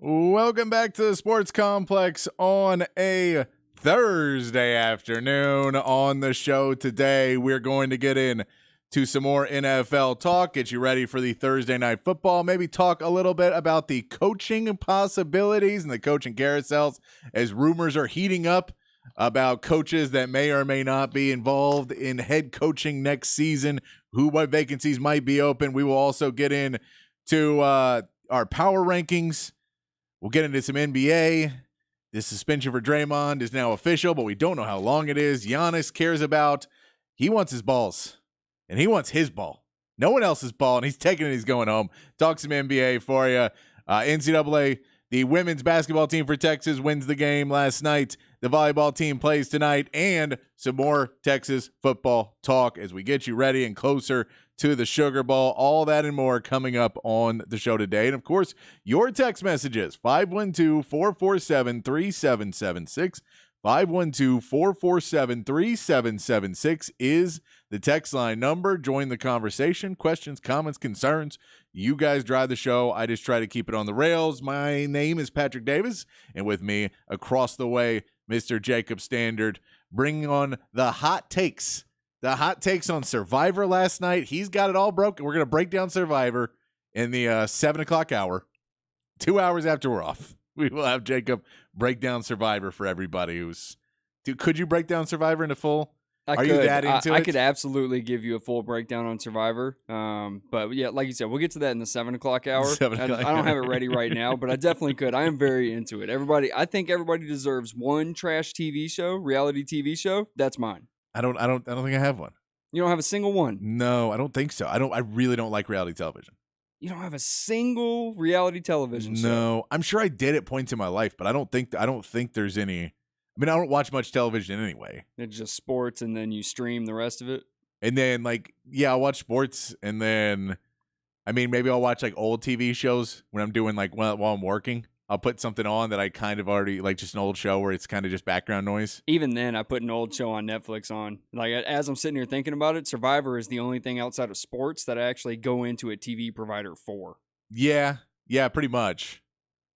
Welcome back to the Sports Complex on a Thursday afternoon. On the show today, we're going to get in to some more NFL talk, get you ready for the Thursday night football, maybe talk a little bit about the coaching possibilities and the coaching carousels as rumors are heating up about coaches that may or may not be involved in head coaching next season, what vacancies might be open. We will also get in to our power rankings. We'll get into some NBA. The suspension for Draymond is now official, but we don't know how long it is. Giannis cares about, he wants his balls, and he wants his ball. No one else's ball, and he's taking it, he's going home. Talk some NBA for you. NCAA, the women's basketball team for Texas wins the game last night. The volleyball team plays tonight, and some more Texas football talk as we get you ready and closer to the Sugar Bowl. All that and more coming up on the show today. And, of course, your text messages, 512-447-3776. 512-447-3776 is the text line number. Join the conversation. Questions, comments, concerns. You guys drive the show. I just try to keep it on the rails. My name is Patrick Davis, and with me across the way, Mr. Jacob Standard, bringing on the hot takes. The hot takes on Survivor last night. He's got it all broken. We're going to break down Survivor in the 7 o'clock hour. 2 hours after we're off, we will have Jacob break down Survivor for everybody could you break down Survivor into full? Are you that into it? I could absolutely give you a full breakdown on Survivor. But yeah, like you said, we'll get to that in the 7 o'clock hour. 7 o'clock. I don't have it ready right now, but I definitely could. I am very into it. I think everybody deserves one trash TV show, reality TV show. That's mine. I don't think I have one. You don't have a single one? No, I don't think so. I really don't like reality television. You don't have a single reality television show? No, I'm sure I did at points in my life, but I don't think there's any. I mean, I don't watch much television anyway. It's just sports, and then you stream the rest of it. And then, I'll watch sports, and then, maybe I'll watch old TV shows when I'm doing while I'm working. I'll put something on that I kind of already just an old show where it's kind of just background noise. Even then, I put an old show on Netflix on. As I'm sitting here thinking about it, Survivor is the only thing outside of sports that I actually go into a TV provider for. Yeah, pretty much.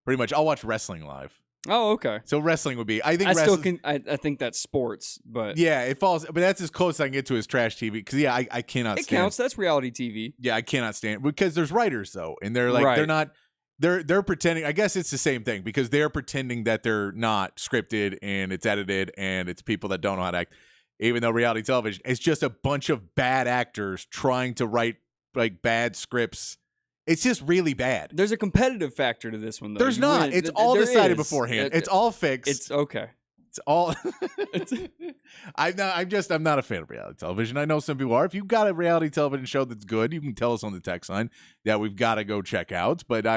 I'll watch wrestling live. Oh, okay. So wrestling would be. I think that's sports, but yeah, it falls. But that's as close as I can get to as trash TV. Because I cannot. It counts. That's reality TV. Yeah, I cannot stand because there's writers though, and they're right. They're not. They're pretending. I guess it's the same thing because they're pretending that they're not scripted and it's edited and it's people that don't know how to act. Even though reality television, it's just a bunch of bad actors trying to write bad scripts. It's just really bad. There's a competitive factor to this one, though. There's not. It's all decided beforehand. It's all fixed. It's okay. It's all. I'm not a fan of reality television. I know some people are. If you've got a reality television show that's good, you can tell us on the text line that we've got to go check out. But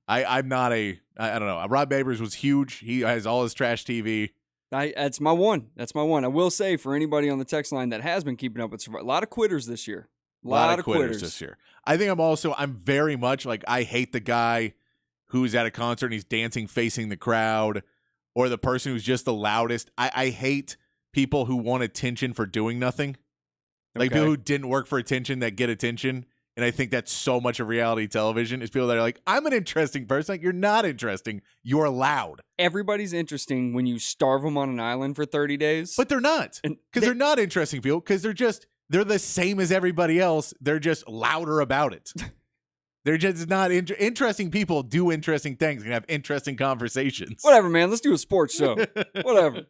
I'm not I don't know. Rod Babers was huge. He has all his trash TV. That's my one. I will say for anybody on the text line that has been keeping up with a lot of quitters this year. A lot of quitters this year. I think I'm very much I hate the guy who's at a concert and he's dancing facing the crowd, or the person who's just the loudest. I hate people who want attention for doing nothing. People who didn't work for attention that get attention. And I think that's so much of reality television is people that are I'm an interesting person. You're not interesting. You're loud. Everybody's interesting when you starve them on an island for 30 days. But they're not. Because they're not interesting people because they're the same as everybody else. They're just louder about it. They're just not interesting people do interesting things and have interesting conversations. Whatever, man. Let's do a sports show. Whatever.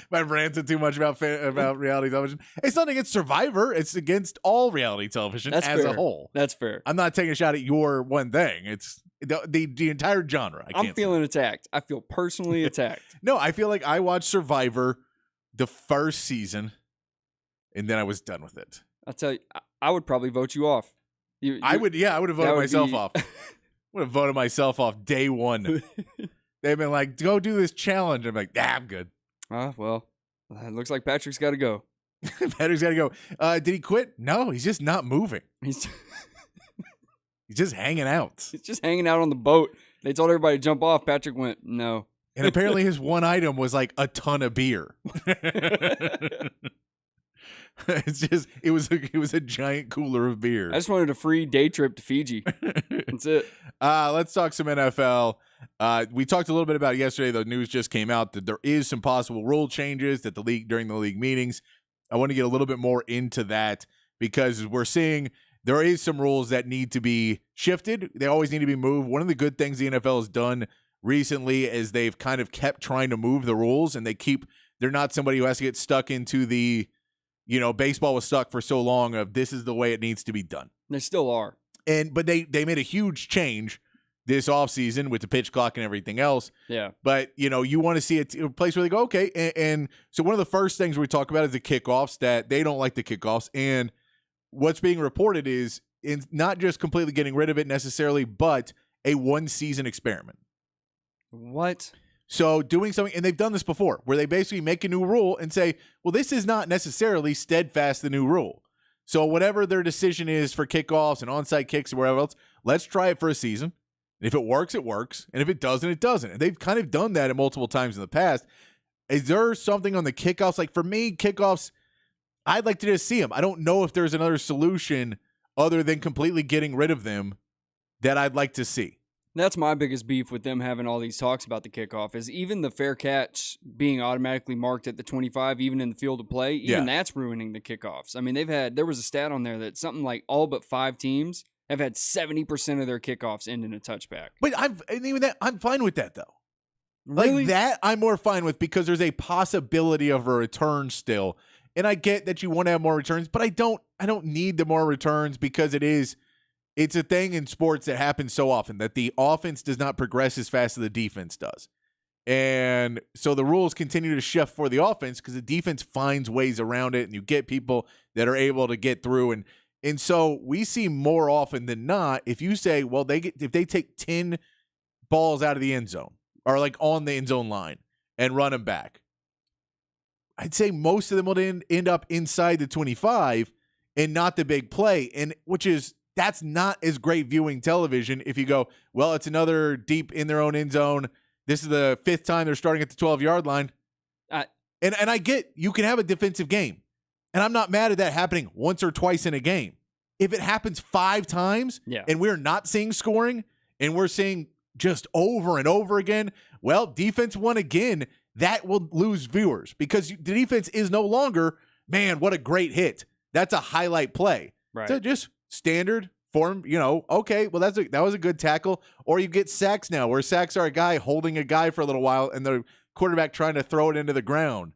My ranting too much about reality television. It's not against Survivor. It's against all reality television as a whole. That's fair. I'm not taking a shot at your one thing. It's the entire genre. I'm feeling attacked. I feel personally attacked. No, I feel like I watched Survivor the first season, and then I was done with it. I'll tell you, I would probably vote you off. I would have voted myself off. Would have voted myself off day one. They've been go do this challenge. I'm I'm good. Well, it looks like Patrick's got to go. Patrick's got to go. Did he quit? No, he's just not moving. He's just hanging out. He's just hanging out on the boat. They told everybody to jump off. Patrick went, no. And apparently his one item was a ton of beer. It's just it was a giant cooler of beer. I just wanted a free day trip to Fiji. That's it. Let's talk some NFL. We talked a little bit about it yesterday. The news just came out that there is some possible rule changes that the league during the league meetings. I want to get a little bit more into that because we're seeing there is some rules that need to be shifted. They always need to be moved. One of the good things the NFL has done recently is they've kind of kept trying to move the rules, and they're not somebody who has to get stuck into the, baseball was stuck for so long of this is the way it needs to be done. They still are. But they made a huge change this offseason with the pitch clock and everything else. Yeah. But, you want to see a place where they go, okay. And so one of the first things we talk about is the kickoffs, that they don't like the kickoffs. And what's being reported is not just completely getting rid of it necessarily, but a one-season experiment. What? So doing something, and they've done this before, where they basically make a new rule and say, well, this is not necessarily steadfast the new rule. So whatever their decision is for kickoffs and onside kicks or wherever else, let's try it for a season. And if it works, it works. And if it doesn't, it doesn't. And they've kind of done that multiple times in the past. Is there something on the kickoffs? Like for me, kickoffs, I'd like to just see them. I don't know if there's another solution other than completely getting rid of them that I'd like to see. That's my biggest beef with them having all these talks about the kickoff is even the fair catch being automatically marked at the 25, even in the field of play, even that's ruining the kickoffs. I mean, there was a stat on there that something like all but 5 teams have had 70% of their kickoffs end in a touchback. But I'm fine with that though. Really? Like that I'm more fine with because there's a possibility of a return still. And I get that you want to have more returns, but I don't need the more returns because it's a thing in sports that happens so often that the offense does not progress as fast as the defense does. And so the rules continue to shift for the offense because the defense finds ways around it and you get people that are able to get through. And so we see more often than not, if you say, well, if they take 10 balls out of the end zone or like on the end zone line and run them back, I'd say most of them will end up inside the 25 and not the big play. And that's not as great viewing television if you go, well, it's another deep in their own end zone. This is the 5th time they're starting at the 12-yard line. And I get you can have a defensive game. And I'm not mad at that happening once or twice in a game. If it happens 5 times and we're not seeing scoring and we're seeing just over and over again, well, defense won again. That will lose viewers because the defense is no longer, man, what a great hit. That's a highlight play. Right. So just standard form, okay, well, that was a good tackle. Or you get sacks now where sacks are a guy holding a guy for a little while and the quarterback trying to throw it into the ground.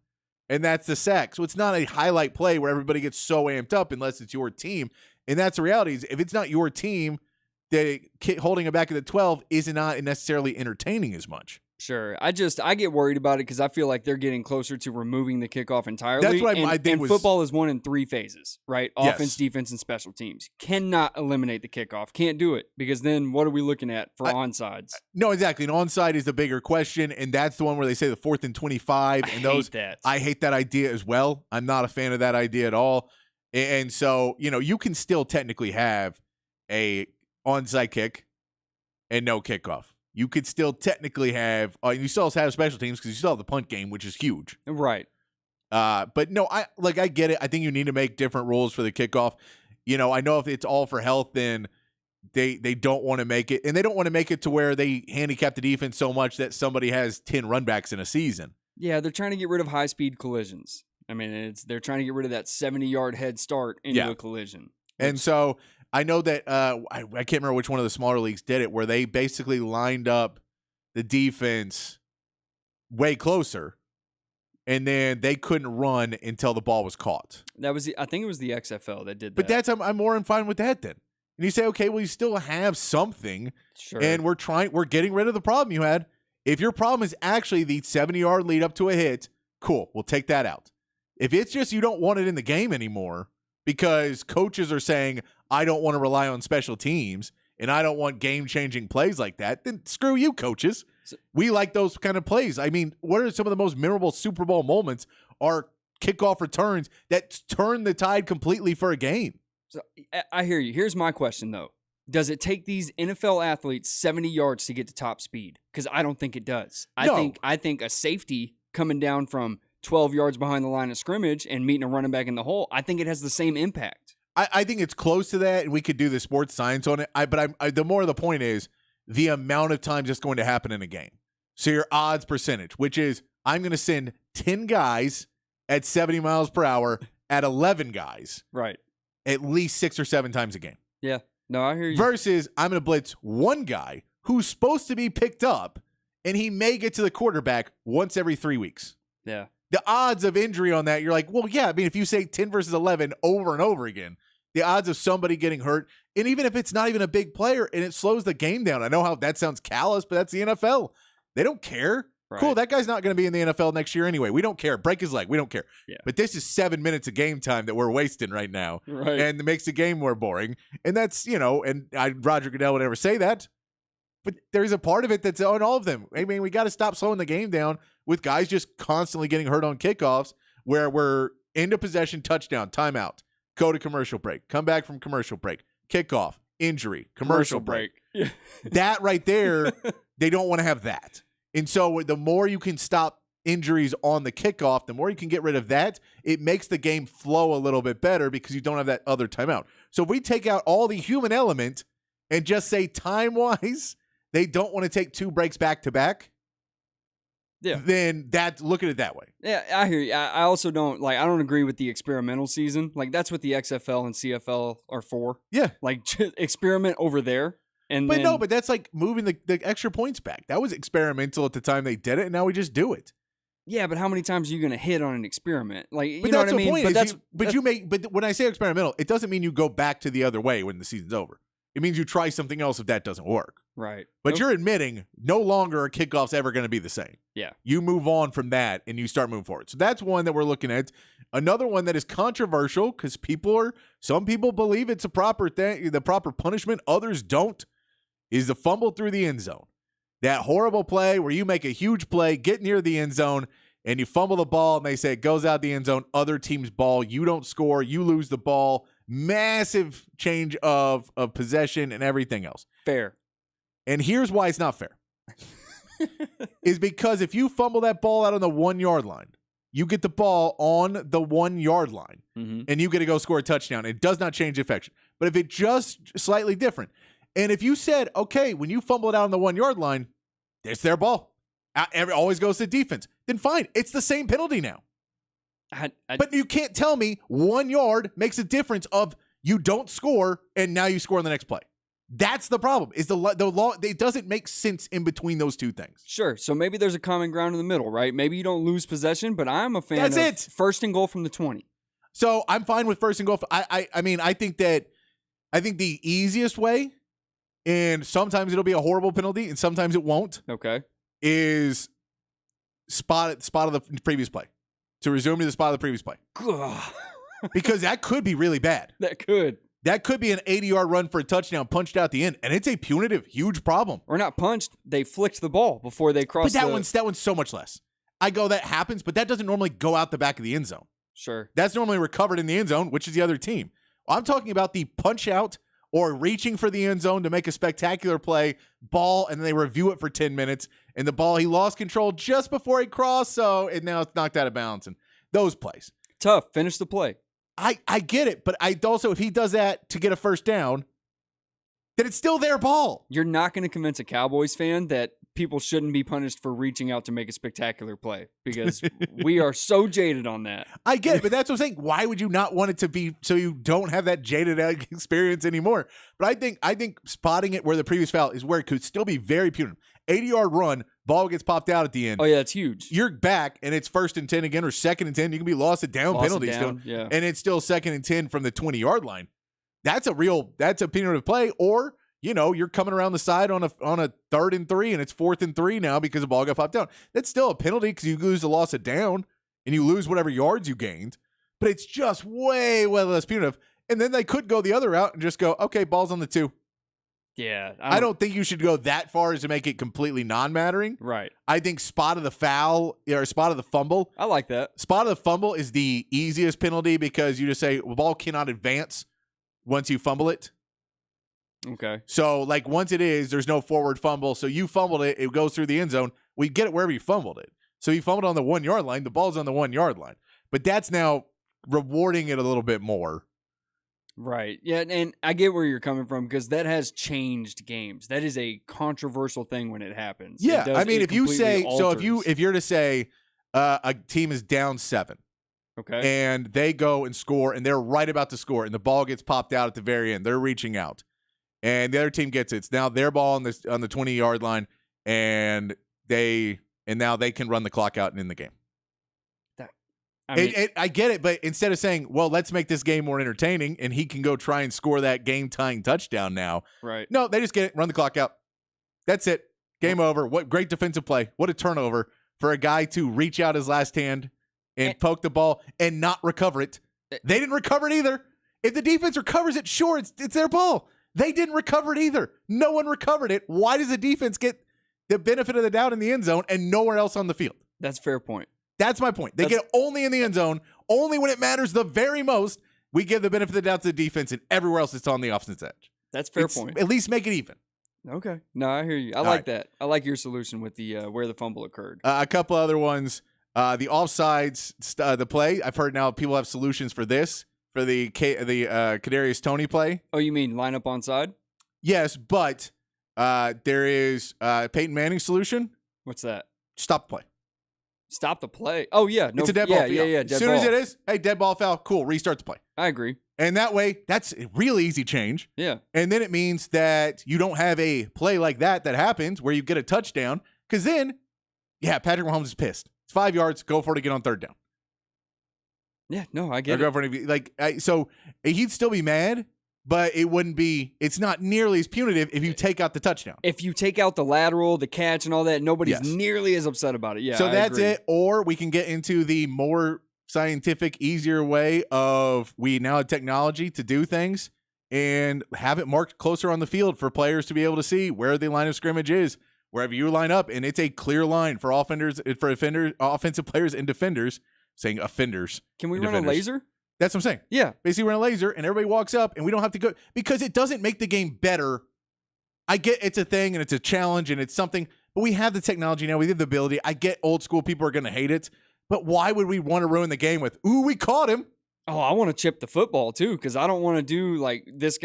And that's the sack. So it's not a highlight play where everybody gets so amped up unless it's your team. And that's the reality is if it's not your team, the holding it back at the 12 is not necessarily entertaining as much. Sure. I get worried about it because I feel like they're getting closer to removing the kickoff entirely. That's what I think was... football is won in 3 phases, right? Offense, Yes. defense, and special teams. Cannot eliminate the kickoff. Can't do it because then what are we looking at for onsides? No, exactly. An onside is the bigger question, and that's the one where they say the 4th and 25. I And hate that. I hate that idea as well. I'm not a fan of that idea at all. And so, you can still technically have a onside kick and no kickoff. You could still technically have, you still have special teams because you still have the punt game, which is huge. Right. But no, I get it. I think you need to make different rules for the kickoff. I know if it's all for health, then they don't want to make it, and they don't want to make it to where they handicap the defense so much that somebody has 10 runbacks in a season. Yeah, they're trying to get rid of high-speed collisions. I mean, they're trying to get rid of that 70-yard head start into a collision. And so I know that I can't remember which one of the smaller leagues did it, where they basically lined up the defense way closer, and then they couldn't run until the ball was caught. I think it was the XFL that did that. But I'm more fine with that then. And you say, okay, well, you still have something, Sure. and we're getting rid of the problem you had. If your problem is actually the 70-yard lead up to a hit, cool, we'll take that out. If it's just you don't want it in the game anymore because coaches are saying, I don't want to rely on special teams and I don't want game-changing plays like that, then screw you, coaches. We like those kind of plays. I mean, what are some of the most memorable Super Bowl moments are kickoff returns that turn the tide completely for a game? So I hear you. Here's my question, though. Does it take these NFL athletes 70 yards to get to top speed? Because I don't think it does. I think a safety coming down from 12 yards behind the line of scrimmage and meeting a running back in the hole, I think it has the same impact. I think it's close to that, and we could do the sports science on it. But the more the point is the amount of times it's going to happen in a game. So your odds percentage, which is I'm going to send 10 guys at 70 miles per hour at 11 guys. Right. At least 6 or 7 times a game. Yeah. No, I hear you. Versus I'm going to blitz one guy who's supposed to be picked up, and he may get to the quarterback once every 3 weeks. Yeah. The odds of injury on that, you're like, well, yeah, I mean, if you say 10 versus 11 over and over again, the odds of somebody getting hurt, and even if it's not even a big player and it slows the game down. I know how that sounds callous, but that's the NFL. They don't care. Right. Cool, that guy's not going to be in the NFL next year anyway. We don't care. Break his leg. We don't care. Yeah. But this is 7 minutes of game time that we're wasting right now. Right. And it makes the game more boring. And that's, and Roger Goodell would never say that. But there's a part of it that's on all of them. I mean, we got to stop slowing the game down with guys just constantly getting hurt on kickoffs where we're into possession, touchdown, timeout, go to commercial break, come back from commercial break, kickoff, injury, commercial break. Yeah. That right there, they don't want to have that. And so the more you can stop injuries on the kickoff, the more you can get rid of that, it makes the game flow a little bit better because you don't have that other timeout. So if we take out all the human element and just say time-wise, they don't want to take 2 breaks back-to-back, then look at it that way. Yeah, I hear you. I also don't I don't agree with the experimental season. Like, that's what the XFL and CFL are for. Yeah. Like, experiment over there. But that's like moving the extra points back. That was experimental at the time they did it, and now we just do it. Yeah, but how many times are you going to hit on an experiment? Like, you but know that's what I mean? Point. But when I say experimental, it doesn't mean you go back to the other way when the season's over. It means you try something else if that doesn't work. Right. But you're admitting no longer are kickoffs ever going to be the same. Yeah. You move on from that and you start moving forward. So that's one that we're looking at. Another one that is controversial because some people believe it's a proper thing, the proper punishment. Others don't, is the fumble through the end zone. That horrible play where you make a huge play, get near the end zone, and you fumble the ball and they say it goes out the end zone, other team's ball, you don't score, you lose the ball. Massive change of possession and everything else. Fair. And here's why it's not fair. Is because if you fumble that ball out on the 1 yard line, you get the ball on the 1 yard line, and you get to go score a touchdown. It does not change the affection. But if it's just slightly different, and if you said, okay, when you fumble it out on the 1 yard line, it's their ball. Always goes to defense. Then fine. It's the same penalty now. But you can't tell me 1 yard makes a difference of you don't score and now you score on the next play. That's the problem. Is the law? It doesn't make sense in between those two things. Sure. So maybe there's a common ground in the middle, right? Maybe you don't lose possession, but I'm a fan of first and goal from the 20. So I'm fine with first and goal. I think the easiest way, and sometimes it'll be a horrible penalty and sometimes it won't. Okay. Is spot of the previous play. To resume to the spot of the previous play. Because that could be really bad. That could be an 80-yard run for a touchdown punched out the end, and it's a punitive, huge problem. Or not punched, they flicked the ball before they crossed But that one's so much less. That happens, but that doesn't normally go out the back of the end zone. Sure. That's normally recovered in the end zone, which is the other team. I'm talking about the punch out or reaching for the end zone to make a spectacular play, ball, and then they review it for 10 minutes, and the ball, he lost control just before he crossed, and now it's knocked out of bounds, and those plays. Tough. Finish the play. I get it, but if he does that to get a first down, then it's still their ball. You're not going to convince a Cowboys fan that people shouldn't be punished for reaching out to make a spectacular play because we are so jaded on that. I get it, but that's what I'm saying. Why would you not want it to be so you don't have that jaded experience anymore? But I think spotting it where the previous foul is where it could still be very punitive. 80-yard run, ball gets popped out at the end. Oh, yeah, it's huge. You're back, and it's 1st and 10 again or 2nd and 10. You can be lost at down penalty still. Yeah. And it's still 2nd and 10 from the 20-yard line. That's a punitive play. Or, you're coming around the side on a 3rd and 3, and it's 4th and 3 now because the ball got popped down. That's still a penalty because you lose the loss of down, and you lose whatever yards you gained. But it's just way, way less punitive. And then they could go the other route and just go, okay, ball's on the 2. Yeah. I don't think you should go that far as to make it completely non-mattering. Right. I think spot of the foul or spot of the fumble. I like that. Spot of the fumble is the easiest penalty because you just say the ball cannot advance once you fumble it. Okay. So, once it is, there's no forward fumble. So you fumbled it. It goes through the end zone. We get it wherever you fumbled it. So he fumbled on the 1 yard line. The ball's on the 1 yard line. But that's now rewarding it a little bit more. Right. Yeah, and I get where you're coming from because that has changed games. That is a controversial thing when it happens. Yeah, I mean, if you say if you're to say a team is down 7, okay, and they go and score, and they're right about to score, and the ball gets popped out at the very end, they're reaching out, and the other team gets it. It's now their ball on the 20-yard line, and now they can run the clock out and in the game. I get it, but instead of saying, well, let's make this game more entertaining and he can go try and score that game-tying touchdown now. Right. No, they just get it, run the clock out. That's it. Game over. What great defensive play. What a turnover for a guy to reach out his last hand and poke the ball and not recover it. They didn't recover it either. If the defense recovers it, sure, it's their ball. They didn't recover it either. No one recovered it. Why does the defense get the benefit of the doubt in the end zone and nowhere else on the field? That's a fair point. That's my point. They get it only in the end zone, only when it matters the very most. We give the benefit of the doubt to the defense, and everywhere else it's on the opposite edge. That's a fair point. At least make it even. Okay. No, I hear you. I like that. I like your solution with the where the fumble occurred. A couple other ones. The offsides, the play. I've heard now people have solutions for this, for the Kadarius Toney play. Oh, you mean line up onside? Yes, but there is Peyton Manning's solution. What's that? Stop the play. Stop the play. Oh, yeah. No, it's a dead ball. Yeah. As soon as it is, hey, dead ball foul. Cool. Restart the play. I agree. And that way, that's a really easy change. Yeah. And then it means that you don't have a play like that happens where you get a touchdown. Because then, Patrick Mahomes is pissed. It's 5 yards. Go for it again on third down. Yeah, no, I get it. So he'd still be mad, but it's not nearly as punitive if you take out the touchdown. If you take out the lateral, the catch, and all that, nobody's nearly as upset about it. Yeah, so that's it. Or we can get into the more scientific, easier way of we now have technology to do things and have it marked closer on the field for players to be able to see where the line of scrimmage is, wherever you line up, and it's a clear line for offensive players and defenders. Saying offenders. Can we run a laser? That's what I'm saying. Yeah. Basically, run a laser, and everybody walks up, and we don't have to go because it doesn't make the game better. I get it's a thing, and it's a challenge, and it's something, but we have the technology now. We have the ability. I get old school people are going to hate it, but why would we want to ruin the game with, ooh, we caught him? Oh, I want to chip the football, too, because I don't want to do, like, this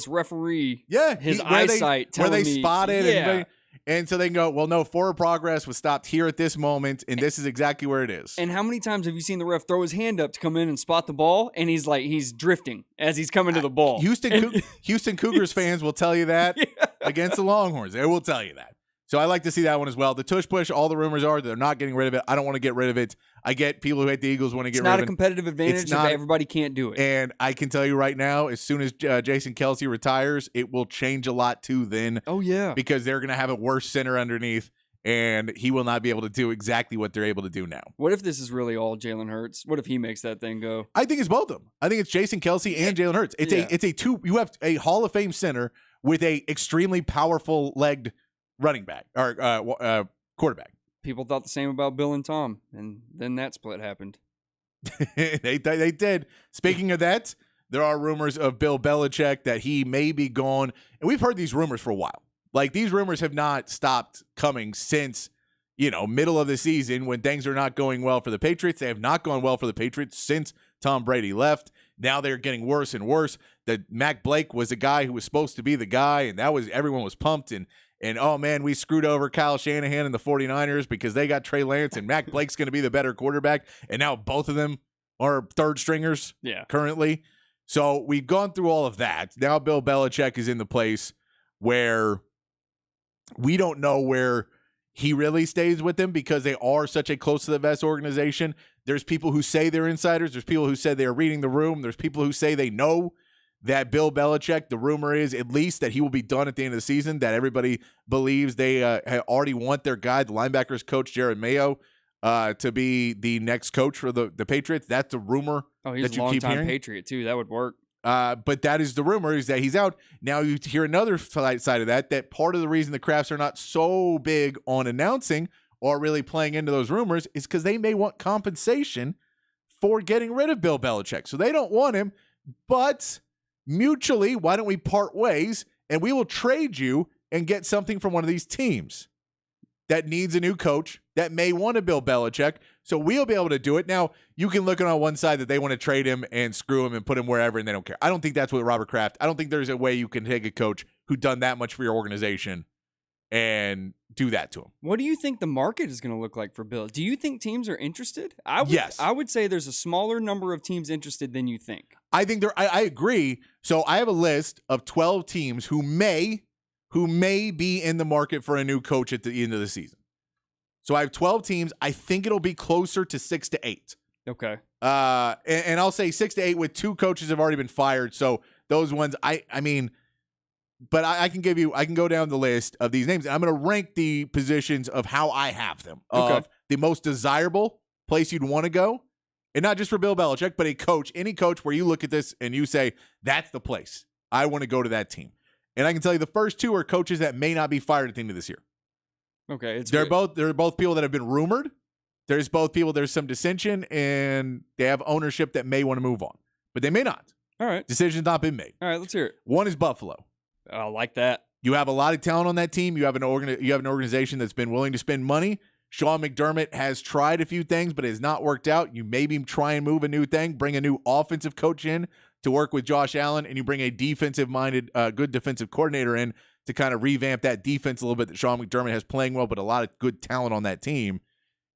referee, his eyesight telling me. Where they spotted. Yeah. And so they can go, well, no, forward progress was stopped here at this moment, and this is exactly where it is. And how many times have you seen the ref throw his hand up to come in and spot the ball, and he's drifting as he's coming to the ball? Houston Cougars fans will tell you that against the Longhorns. They will tell you that. So I like to see that one as well. The tush push, all the rumors are they're not getting rid of it. I don't want to get rid of it. I get people who hate the Eagles want to get rid of it. It's not a competitive advantage if everybody can't do it. And I can tell you right now, as soon as Jason Kelce retires, it will change a lot too then. Oh, yeah. Because they're going to have a worse center underneath, and he will not be able to do exactly what they're able to do now. What if this is really all Jalen Hurts? What if he makes that thing go? I think it's both of them. I think it's Jason Kelce and Jalen Hurts. You have a Hall of Fame center with a extremely powerful legged running back or quarterback. People thought the same about Bill and Tom, and then that split happened. They did. Speaking of that, there are rumors of Bill Belichick that he may be gone, and we've heard these rumors for a while. Like, these rumors have not stopped coming since, middle of the season when things are not going well for the Patriots. They have not gone well for the Patriots since Tom Brady left. Now they're getting worse and worse. That Mac Blake was a guy who was supposed to be the guy, and everyone was pumped and oh, man, we screwed over Kyle Shanahan and the 49ers because they got Trey Lance and Mac Blake's going to be the better quarterback. And now both of them are third stringers currently. So we've gone through all of that. Now Bill Belichick is in the place where we don't know where he really stays with them because they are such a close to the vest organization. There's people who say they're insiders. There's people who said they're reading the room. There's people who say they know that Bill Belichick, the rumor is at least that he will be done at the end of the season, that everybody believes they already want their guy, the linebackers coach, Jared Mayo, to be the next coach for the Patriots. That's the rumor. Oh, he's a long-time Patriot, too. That would work. But that is the rumor, is that he's out. Now you hear another side of that part of the reason the Crafts are not so big on announcing or really playing into those rumors is because they may want compensation for getting rid of Bill Belichick. So they don't want him, but mutually, why don't we part ways and we will trade you and get something from one of these teams? that needs a new coach that may want to Bill Belichick. So we'll be able to do it. Now, you can look on one side that they want to trade him and screw him and put him wherever and they don't care. I don't think that's what Robert Kraft. I don't think there's a way you can take a coach who's done that much for your organization and do that to him. What do you think the market is going to look like for Bill? Do you think teams are interested? Yes. I would say there's a smaller number of teams interested than you think. I think I agree. So I have a list of 12 teams who may be in the market for a new coach at the end of the season. So I have 12 teams. I think it'll be closer to 6 to 8. Okay. And I'll say 6 to 8 with 2 coaches have already been fired. So those ones, I mean, but I can go down the list of these names. And I'm going to rank the positions of how I have them. Okay. Of the most desirable place you'd want to go. And not just for Bill Belichick, but any coach where you look at this and you say, that's the place. I want to go to that team. And I can tell you the first 2 are coaches that may not be fired at the end of this year. Okay. They're both people that have been rumored. There's some dissension, and they have ownership that may want to move on. But they may not. All right. Decision's not been made. All right, let's hear it. One is Buffalo. I like that. You have a lot of talent on that team. You have an organization that's been willing to spend money. Sean McDermott has tried a few things, but it has not worked out. You maybe try and move a new thing, bring a new offensive coach in to work with Josh Allen, and you bring a defensive-minded, good defensive coordinator in to kind of revamp that defense a little bit that Sean McDermott has playing well, but a lot of good talent on that team.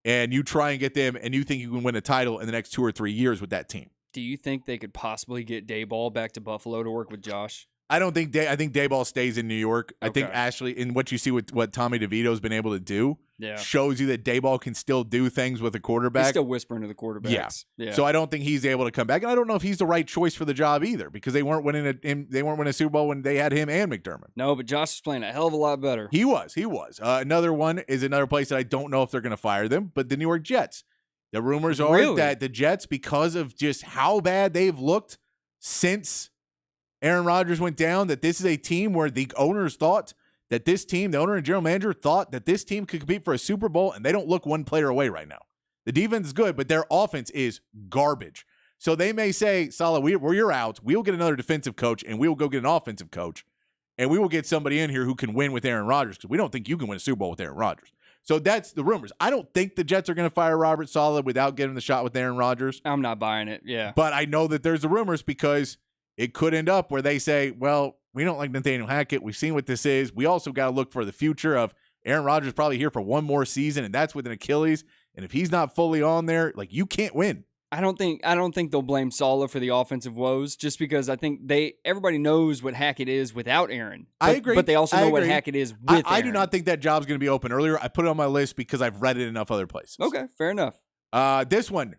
And you try and get them, and you think you can win a title in the next 2 or 3 years with that team. Do you think they could possibly get Daboll back to Buffalo to work with Josh? I think Daboll stays in New York. Okay. I think Ashley, in what you see with what Tommy DeVito's been able to do, Yeah. shows you that Daboll can still do things with a quarterback. He's still whispering to the quarterbacks. Yeah. So I don't think he's able to come back, and I don't know if he's the right choice for the job either, because they weren't winning a Super Bowl when they had him and McDermott. No, but Josh was playing a hell of a lot better. He was. Another one is another place that I don't know if they're going to fire them, but the New York Jets. The rumors are that the Jets, because of just how bad they've looked since Aaron Rodgers went down, that this is a team where the owners thought that this team, the owner and general manager thought that this team could compete for a Super Bowl, and they don't look one player away right now. The defense is good, but their offense is garbage. So they may say, Saleh, you're out. We'll get another defensive coach, and we will go get an offensive coach, and we will get somebody in here who can win with Aaron Rodgers, because we don't think you can win a Super Bowl with Aaron Rodgers. So that's the rumors. I don't think the Jets are going to fire Robert Saleh without getting the shot with Aaron Rodgers. I'm not buying it, yeah. But I know that there's the rumors because it could end up where they say, well, we don't like Nathaniel Hackett. We've seen what this is. We also got to look for the future of Aaron Rodgers probably here for one more season, and that's with an Achilles. And if he's not fully on there, like, you can't win. I don't think they'll blame Saleh for the offensive woes, just because I think everybody knows what Hackett is without Aaron. I agree. But they also know what Hackett is with Aaron. I do not think that job's going to be open earlier. I put it on my list because I've read it enough other places. Okay, fair enough. This one,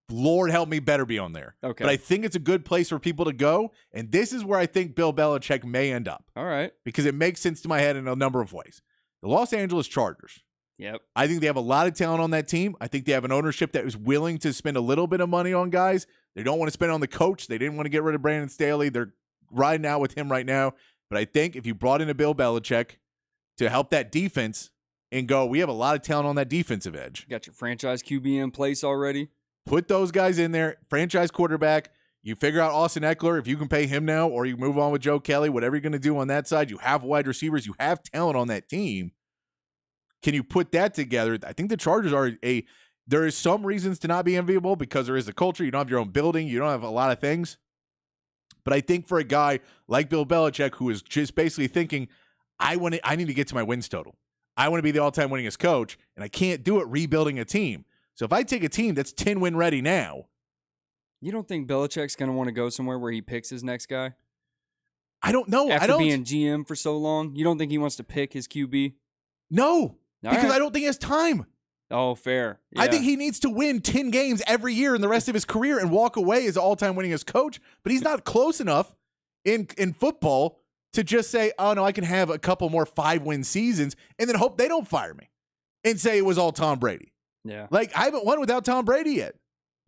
Lord help me, better be on there. Okay. But I think it's a good place for people to go, and this is where I think Bill Belichick may end up. All right. Because it makes sense to my head in a number of ways. The Los Angeles Chargers. Yep. I think they have a lot of talent on that team. I think they have an ownership that is willing to spend a little bit of money on guys. They don't want to spend on the coach. They didn't want to get rid of Brandon Staley. They're riding out with him right now. But I think if you brought in a Bill Belichick to help that defense and go, we have a lot of talent on that defensive edge. Got your franchise QB in place already. Put those guys in there. Franchise quarterback. You figure out Austin Eckler, if you can pay him now, or you move on with Joe Kelly, whatever you're going to do on that side. You have wide receivers. You have talent on that team. Can you put that together? I think the Chargers are there is some reasons to not be enviable because there is a culture. You don't have your own building. You don't have a lot of things. But I think for a guy like Bill Belichick, who is just basically thinking, I need to get to my wins total. I want to be the all-time winningest coach, and I can't do it rebuilding a team. So if I take a team that's 10-win ready now. You don't think Belichick's going to want to go somewhere where he picks his next guy? I don't know. After being GM for so long, you don't think he wants to pick his QB? No. Because right. I don't think he has time. Oh, fair. Yeah. I think he needs to win 10 games every year in the rest of his career and walk away as all-time winningest coach. But he's not close enough in football to just say, oh, no, I can have a couple more 5-win seasons and then hope they don't fire me and say it was all Tom Brady. Yeah. Like, I haven't won without Tom Brady yet.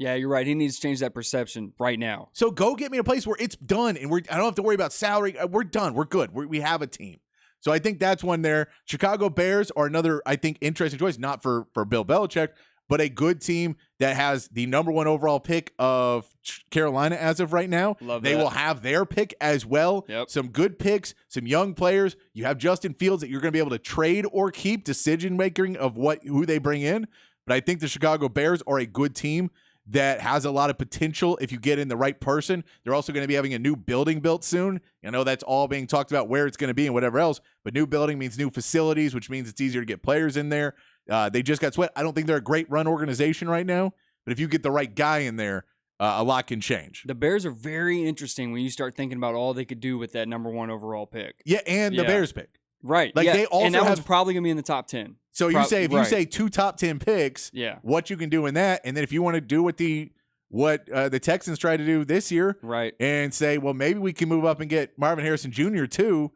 Yeah, you're right. He needs to change that perception right now. So go get me a place where it's done and I don't have to worry about salary. We're done. We're good. We have a team. So I think that's one there. Chicago Bears are another, I think, interesting choice, not for Bill Belichick. but a good team that has the number 1 overall pick of Carolina as of right now. They will have their pick as well. Yep. Some good picks, some young players. You have Justin Fields that you're going to be able to trade or keep, decision making of who they bring in. But I think the Chicago Bears are a good team that has a lot of potential if you get in the right person. They're also going to be having a new building built soon. I know that's all being talked about where it's going to be and whatever else, but new building means new facilities, which means it's easier to get players in there. They just got Sweat. I don't think they're a great run organization right now, but if you get the right guy in there, a lot can change. The Bears are very interesting when you start thinking about all they could do with that number 1 overall pick. Yeah, and the Bears pick. Right. Like they also and that one's probably going to be in the top 10. So you say if you say 2 top 10 picks, what you can do in that, and then if you want to do what the Texans tried to do this year, right, and say, well, maybe we can move up and get Marvin Harrison Jr. too,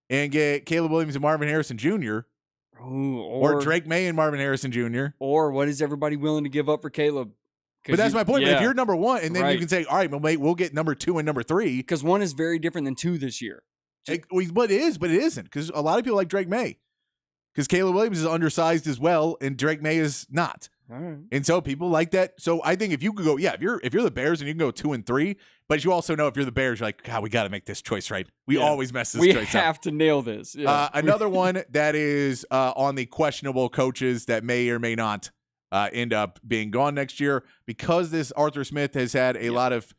and get Caleb Williams and Marvin Harrison Jr. Ooh, or Drake May and Marvin Harrison Jr. Or what is everybody willing to give up for Caleb? But that's my point. But if you're number 1, and then you can say, all right, well, mate, we'll get number 2 and number 3. Because 1 is very different than 2 this year. But it is, but it isn't. Because a lot of people like Drake May. Because Caleb Williams is undersized as well, and Drake May is not. All right. And so people like that. So I think if you could go, if you're the Bears and you can go 2 and 3, but you also know if you're the Bears, you're like, God, we got to make this choice right. We always mess this choice up. We have to nail this. Yeah. Another one that is on the questionable coaches that may or may not end up being gone next year, because this Arthur Smith has had a lot of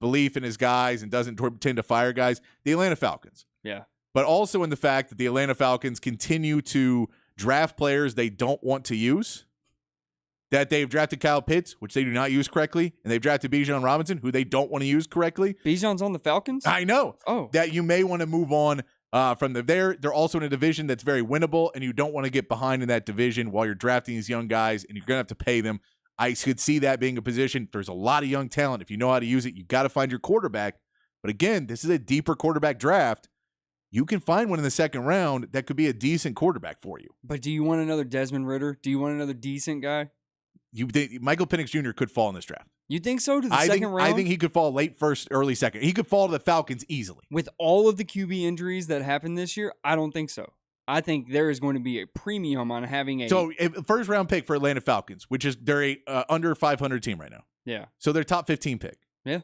belief in his guys and doesn't tend to fire guys, the Atlanta Falcons. Yeah. But also in the fact that the Atlanta Falcons continue to draft players they don't want to use, that they've drafted Kyle Pitts, which they do not use correctly, and they've drafted Bijan Robinson, who they don't want to use correctly. Bijan's on the Falcons? I know. Oh. That you may want to move on from there. They're also in a division that's very winnable, and you don't want to get behind in that division while you're drafting these young guys, and you're going to have to pay them. I could see that being a position. There's a lot of young talent. If you know how to use it, you got to find your quarterback. But again, this is a deeper quarterback draft. You can find one in the second round that could be a decent quarterback for you. But do you want another Desmond Ridder? Do you want another decent guy? Michael Penix Jr. could fall in this draft. You think so? To the second round? I think he could fall late first, early second. He could fall to the Falcons easily. With all of the QB injuries that happened this year, I don't think so. I think there is going to be a premium on having a... So, first round pick for Atlanta Falcons, which is they're a under 500 team right now. Yeah. So, they're top 15 pick. Yeah.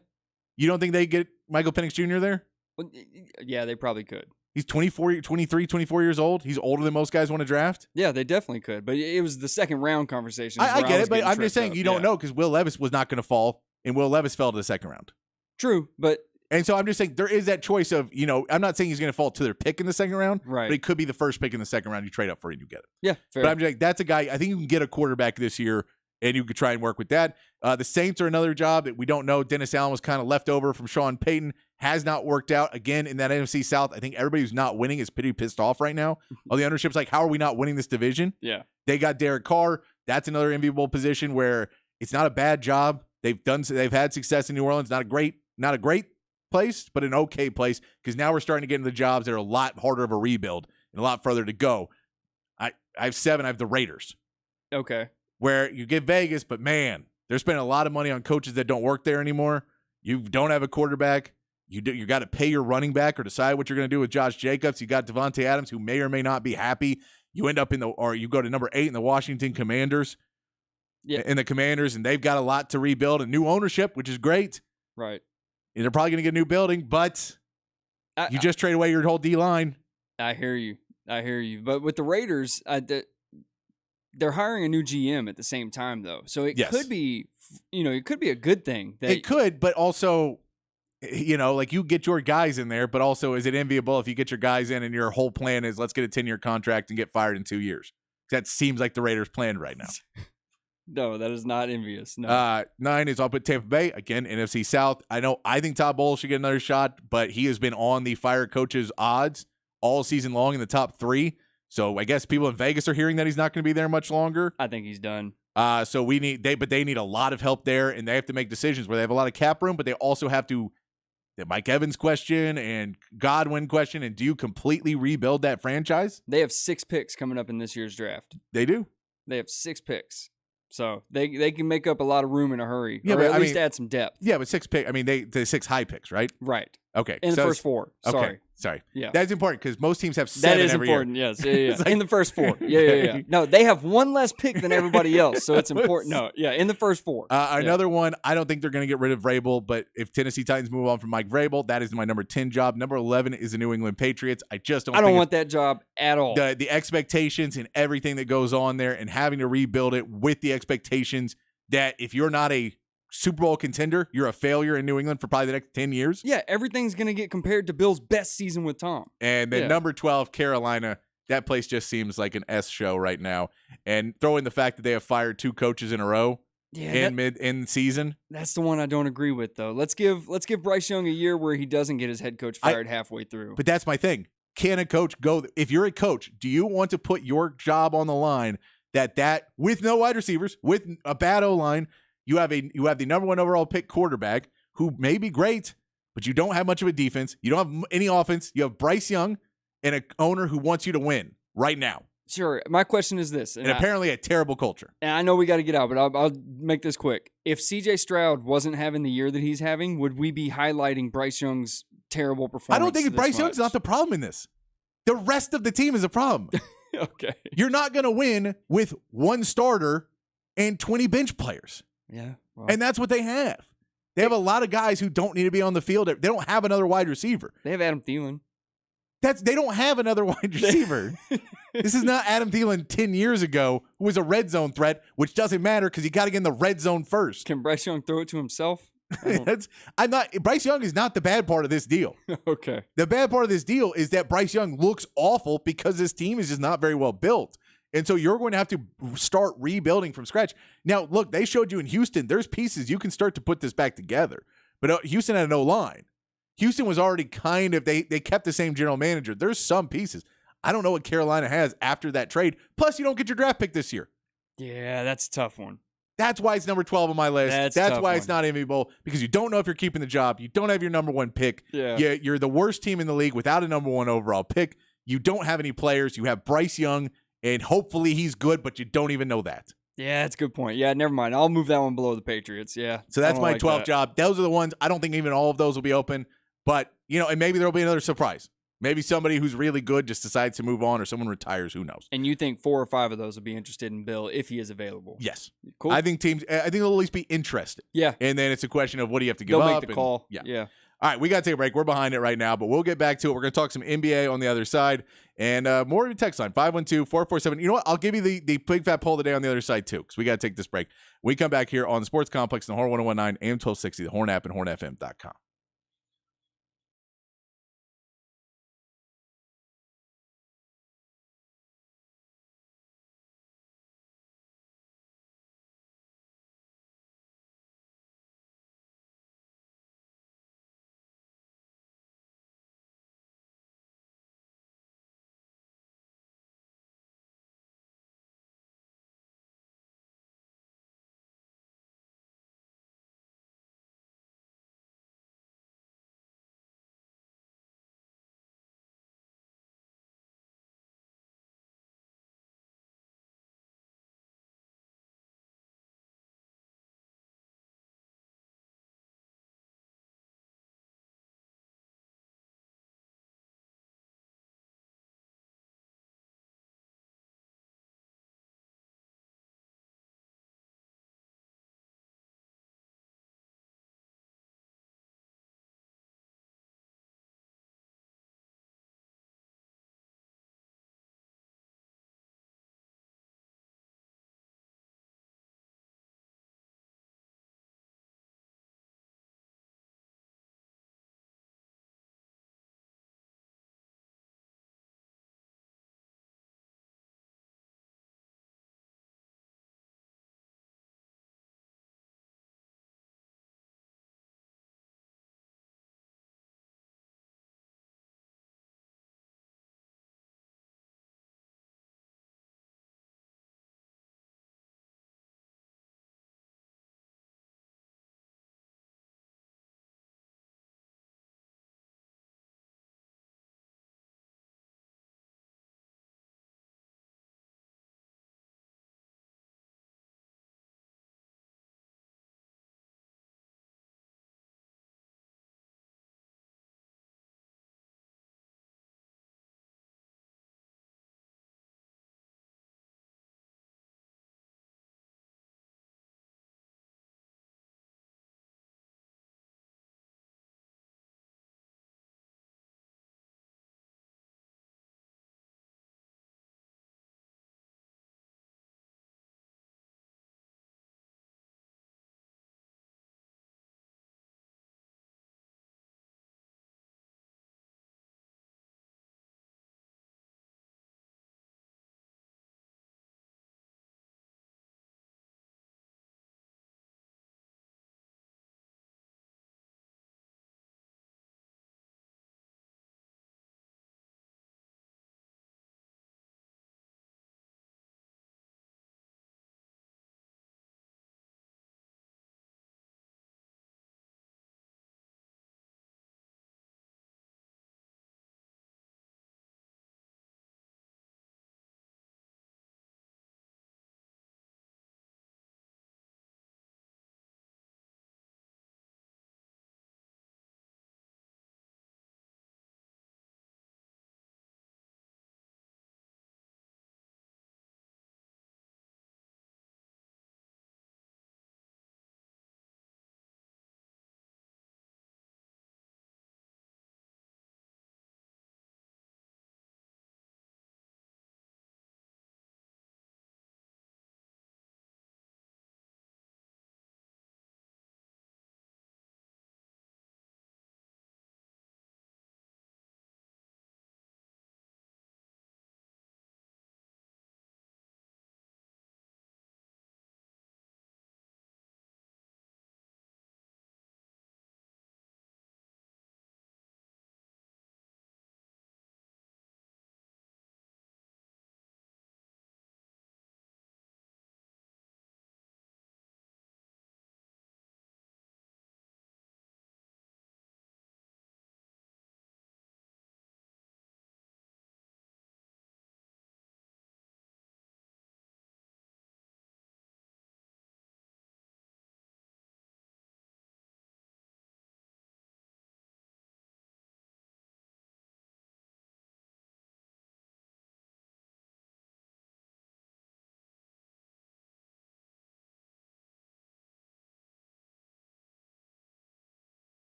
You don't think they get Michael Penix Jr. there? Well, yeah, they probably could. He's 23, 24 years old. He's older than most guys want to draft. Yeah, they definitely could. But it was the second round conversation. I get it, but I'm just saying you don't know because Will Levis was not going to fall, and Will Levis fell to the second round. True, but... And so I'm just saying there is that choice of, I'm not saying he's going to fall to their pick in the second round, right? But it could be the first pick in the second round. You trade up for it and you get it. Yeah, fair. But I'm just like, that's a guy, I think you can get a quarterback this year and you could try and work with that. The Saints are another job that we don't know. Dennis Allen was kind of left over from Sean Payton. Has not worked out. Again, in that NFC South, I think everybody who's not winning is pretty pissed off right now. All the ownership's like, how are we not winning this division? Yeah. They got Derek Carr. That's another enviable position where it's not a bad job. They've had success in New Orleans. Not a great place, but an okay place, because now we're starting to get into the jobs that are a lot harder of a rebuild and a lot further to go. I have 7. I have the Raiders. Okay. Where you get Vegas, but man, they're spending a lot of money on coaches that don't work there anymore. You don't have a quarterback. You got to pay your running back or decide what you're going to do with Josh Jacobs. You got Devontae Adams, who may or may not be happy. You end up you go to number 8 in the Washington Commanders. Yeah. And the Commanders, and they've got a lot to rebuild and new ownership, which is great. Right. And they're probably going to get a new building, but you just trade away your whole D-line. I hear you. But with the Raiders, they're hiring a new GM at the same time, though. So it could be, it could be a good thing. It could, but also, like you get your guys in there, but also is it enviable if you get your guys in and your whole plan is let's get a 10-year contract and get fired in 2 years? That seems like the Raiders' plan right now. No, that is not envious. No. 9 is I'll put Tampa Bay. Again, NFC South. I think Todd Bowles should get another shot, but he has been on the fire coaches' odds all season long in the top 3. So I guess people in Vegas are hearing that he's not going to be there much longer. I think he's done. So they need a lot of help there, and they have to make decisions where they have a lot of cap room, but they also have to the Mike Evans question and Godwin question, and do you completely rebuild that franchise? They have 6 picks coming up in this year's draft. They do. They have 6 picks. So they can make up a lot of room in a hurry, or at least add some depth. Yeah, but 6 picks. I mean, they 6 high picks, right? Right. Okay. In the first four. Sorry. Okay. Sorry. Yeah. That's important because most teams have 7 That is every important, year. yes. Yeah. Like, in the first four. Yeah. No, they have one less pick than everybody else, so it's important. No, yeah, in the first four. Another one, I don't think they're going to get rid of Vrabel, but if Tennessee Titans move on from Mike Vrabel, that is my number 10 job. Number 11 is the New England Patriots. I don't want that job at all. The expectations and everything that goes on there and having to rebuild it with the expectations that if you're not a Super Bowl contender, you're a failure in New England for probably the next 10 years. Yeah, everything's going to get compared to Bill's best season with Tom. And then number 12, Carolina. That place just seems like an S show right now. And throw in the fact that they have fired 2 coaches in a row in season. That's the one I don't agree with, though. Let's give Bryce Young a year where he doesn't get his head coach fired halfway through. But that's my thing. Can a coach go? If you're a coach, do you want to put your job on the line that with no wide receivers, with a bad O-line, you have the number 1 overall pick quarterback who may be great, but you don't have much of a defense. You don't have any offense. You have Bryce Young and an owner who wants you to win right now. Sure. My question is this. And apparently a terrible culture. And I know we got to get out, but I'll make this quick. If C.J. Stroud wasn't having the year that he's having, would we be highlighting Bryce Young's terrible performance? I don't think Bryce Young's not the problem in this. The rest of the team is a problem. Okay. You're not going to win with 1 starter and 20 bench players. Yeah. Well, and that's what they have. They have a lot of guys who don't need to be on the field. They don't have another wide receiver. They have Adam Thielen. They don't have another wide receiver. This is not Adam Thielen 10 years ago who was a red zone threat, which doesn't matter because you got to get in the red zone first. Can Bryce Young throw it to himself? Bryce Young is not the bad part of this deal. Okay. The bad part of this deal is that Bryce Young looks awful because this team is just not very well built. And so you're going to have to start rebuilding from scratch. Now, look, they showed you in Houston, there's pieces you can start to put this back together. But Houston had no line. Houston was already they kept the same general manager. There's some pieces. I don't know what Carolina has after that trade. Plus, you don't get your draft pick this year. Yeah, that's a tough one. That's why it's number 12 on my list. That's why it's not enviable, because you don't know if you're keeping the job. You don't have your number 1 pick. Yeah. You're the worst team in the league without a number 1 overall pick. You don't have any players. You have Bryce Young, and hopefully he's good, but you don't even know that. Yeah, that's a good point. Yeah, never mind. I'll move that one below the Patriots. Yeah. So that's my 12th job. Those are the ones. I don't think even all of those will be open, but, and maybe there'll be another surprise. Maybe somebody who's really good just decides to move on, or someone retires. Who knows? And you think 4 or 5 of those will be interested in Bill if he is available? Yes. Cool. I think they'll at least be interested. Yeah. And then it's a question of what do you have to give They'll up. make the call. Yeah. All right, we got to take a break. We're behind it right now, but we'll get back to it. We're going to talk some NBA on the other side, and more of your text line, 512-447. You know what? I'll give you the big fat poll of the day on the other side, too, because we got to take this break. We come back here on the Sports Complex in the Horn 1019, AM 1260, the Horn app, and hornfm.com.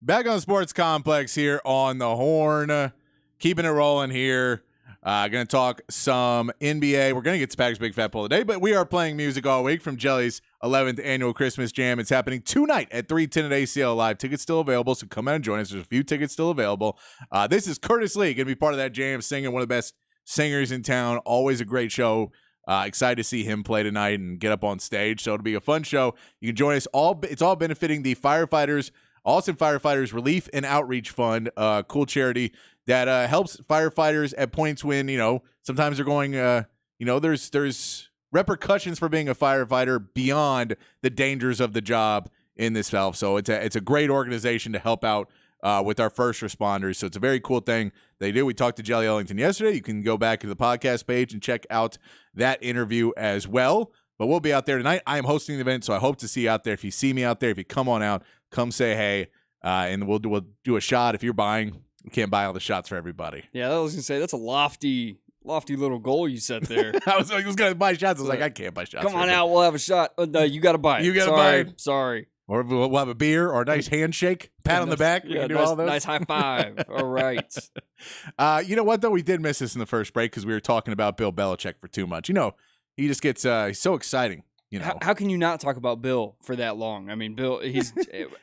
Back on the Sports Complex here on the Horn. Keeping it rolling here. Going to talk some NBA. We're going to get to Patrick's Big Fat Poll today, but we are playing music all week from Jelly's 11th annual Christmas Jam. It's happening tonight at 3:10 at ACL Live. Tickets still available, so come out and join us. There's a few tickets still available. This is Curtis Lee, going to be part of that jam, singing, one of the best singers in town. Always a great show. Excited to see him play tonight and get up on stage. So it'll be a fun show. You can join us. It's all benefiting the Austin Firefighters Relief and Outreach Fund, cool charity that helps firefighters at points when, sometimes they're going, there's repercussions for being a firefighter beyond the dangers of the job in this valve. So it's a great organization to help out with our first responders. So it's a very cool thing they do. We talked to Jelly Ellington yesterday. You can go back to the podcast page and check out that interview as well. But we'll be out there tonight. I am hosting the event, so I hope to see you out there. If you see me out there, if you come on out, come say hey, and we'll do a shot. If you're buying, we can't buy all the shots for everybody. Yeah, I was going to say, that's a lofty little goal you set there. I was going to buy shots. I was like, I can't buy shots. Come on out, we'll have a shot. No, you got to buy it. You got to buy it. Sorry. Or we'll have a beer or a nice handshake, pat on the back. Yeah, we can do all those. Nice high five. All right. You know what, though? We did miss this in the first break because we were talking about Bill Belichick for too much. He just gets he's so exciting. How can you not talk about Bill for that long? I mean, Bill, he's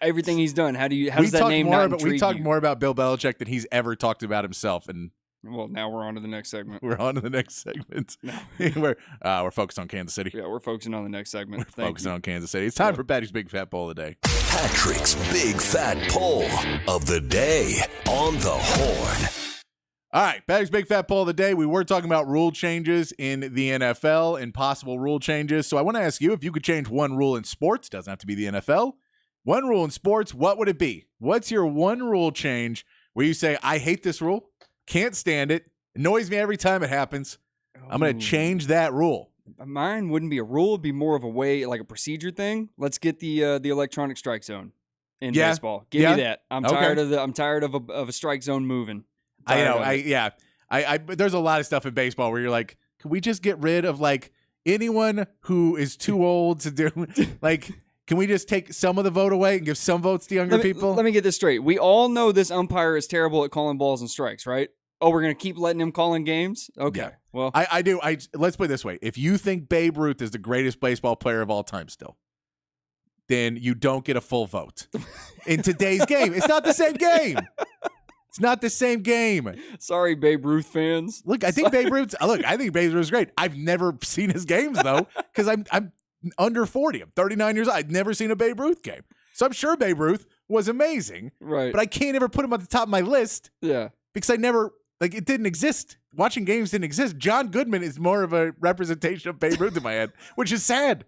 everything he's done. How does that name not intrigue you? We talk more about Bill Belichick than he's ever talked about himself. And well, now we're on to the next segment. We're on to the next segment. No. we're focused on Kansas City. Yeah, we're focusing on the next segment. We're focusing on Kansas City. It's time for Patrick's Big Fat Poll of the day. Patrick's Big Fat Poll of the day on the Horn. All right, Patrick's Big Fat Poll of the day. We were talking about rule changes in the NFL and possible rule changes. So I want to ask you, if you could change one rule in sports, doesn't have to be the NFL, one rule in sports, what would it be? What's your one rule change where you say, I hate this rule, can't stand it, annoys me every time it happens, I'm going to change that rule? Mine wouldn't be a rule. It'd be more of a way, like a procedure thing. Let's get the electronic strike zone in baseball. Give me that. I'm tired of a strike zone moving. There's a lot of stuff in baseball where you're like, can we just get rid of anyone who is too old to do can we just take some of the vote away and give some votes to younger people? Let me get this straight. We all know this umpire is terrible at calling balls and strikes, right? Oh, we're going to keep letting him call in games? Okay. Yeah. Well, I do. Let's put it this way. If you think Babe Ruth is the greatest baseball player of all time still, then you don't get a full vote in today's game. It's not the same game. It's not the same game. Sorry, Babe Ruth fans. I think Babe Ruth's great. I've never seen his games though, because I'm under 40. I'm 39 years old. I've never seen a Babe Ruth game. So I'm sure Babe Ruth was amazing. Right. But I can't ever put him at the top of my list. Yeah. Because I never it didn't exist. Watching games didn't exist. John Goodman is more of a representation of Babe Ruth in my head, which is sad.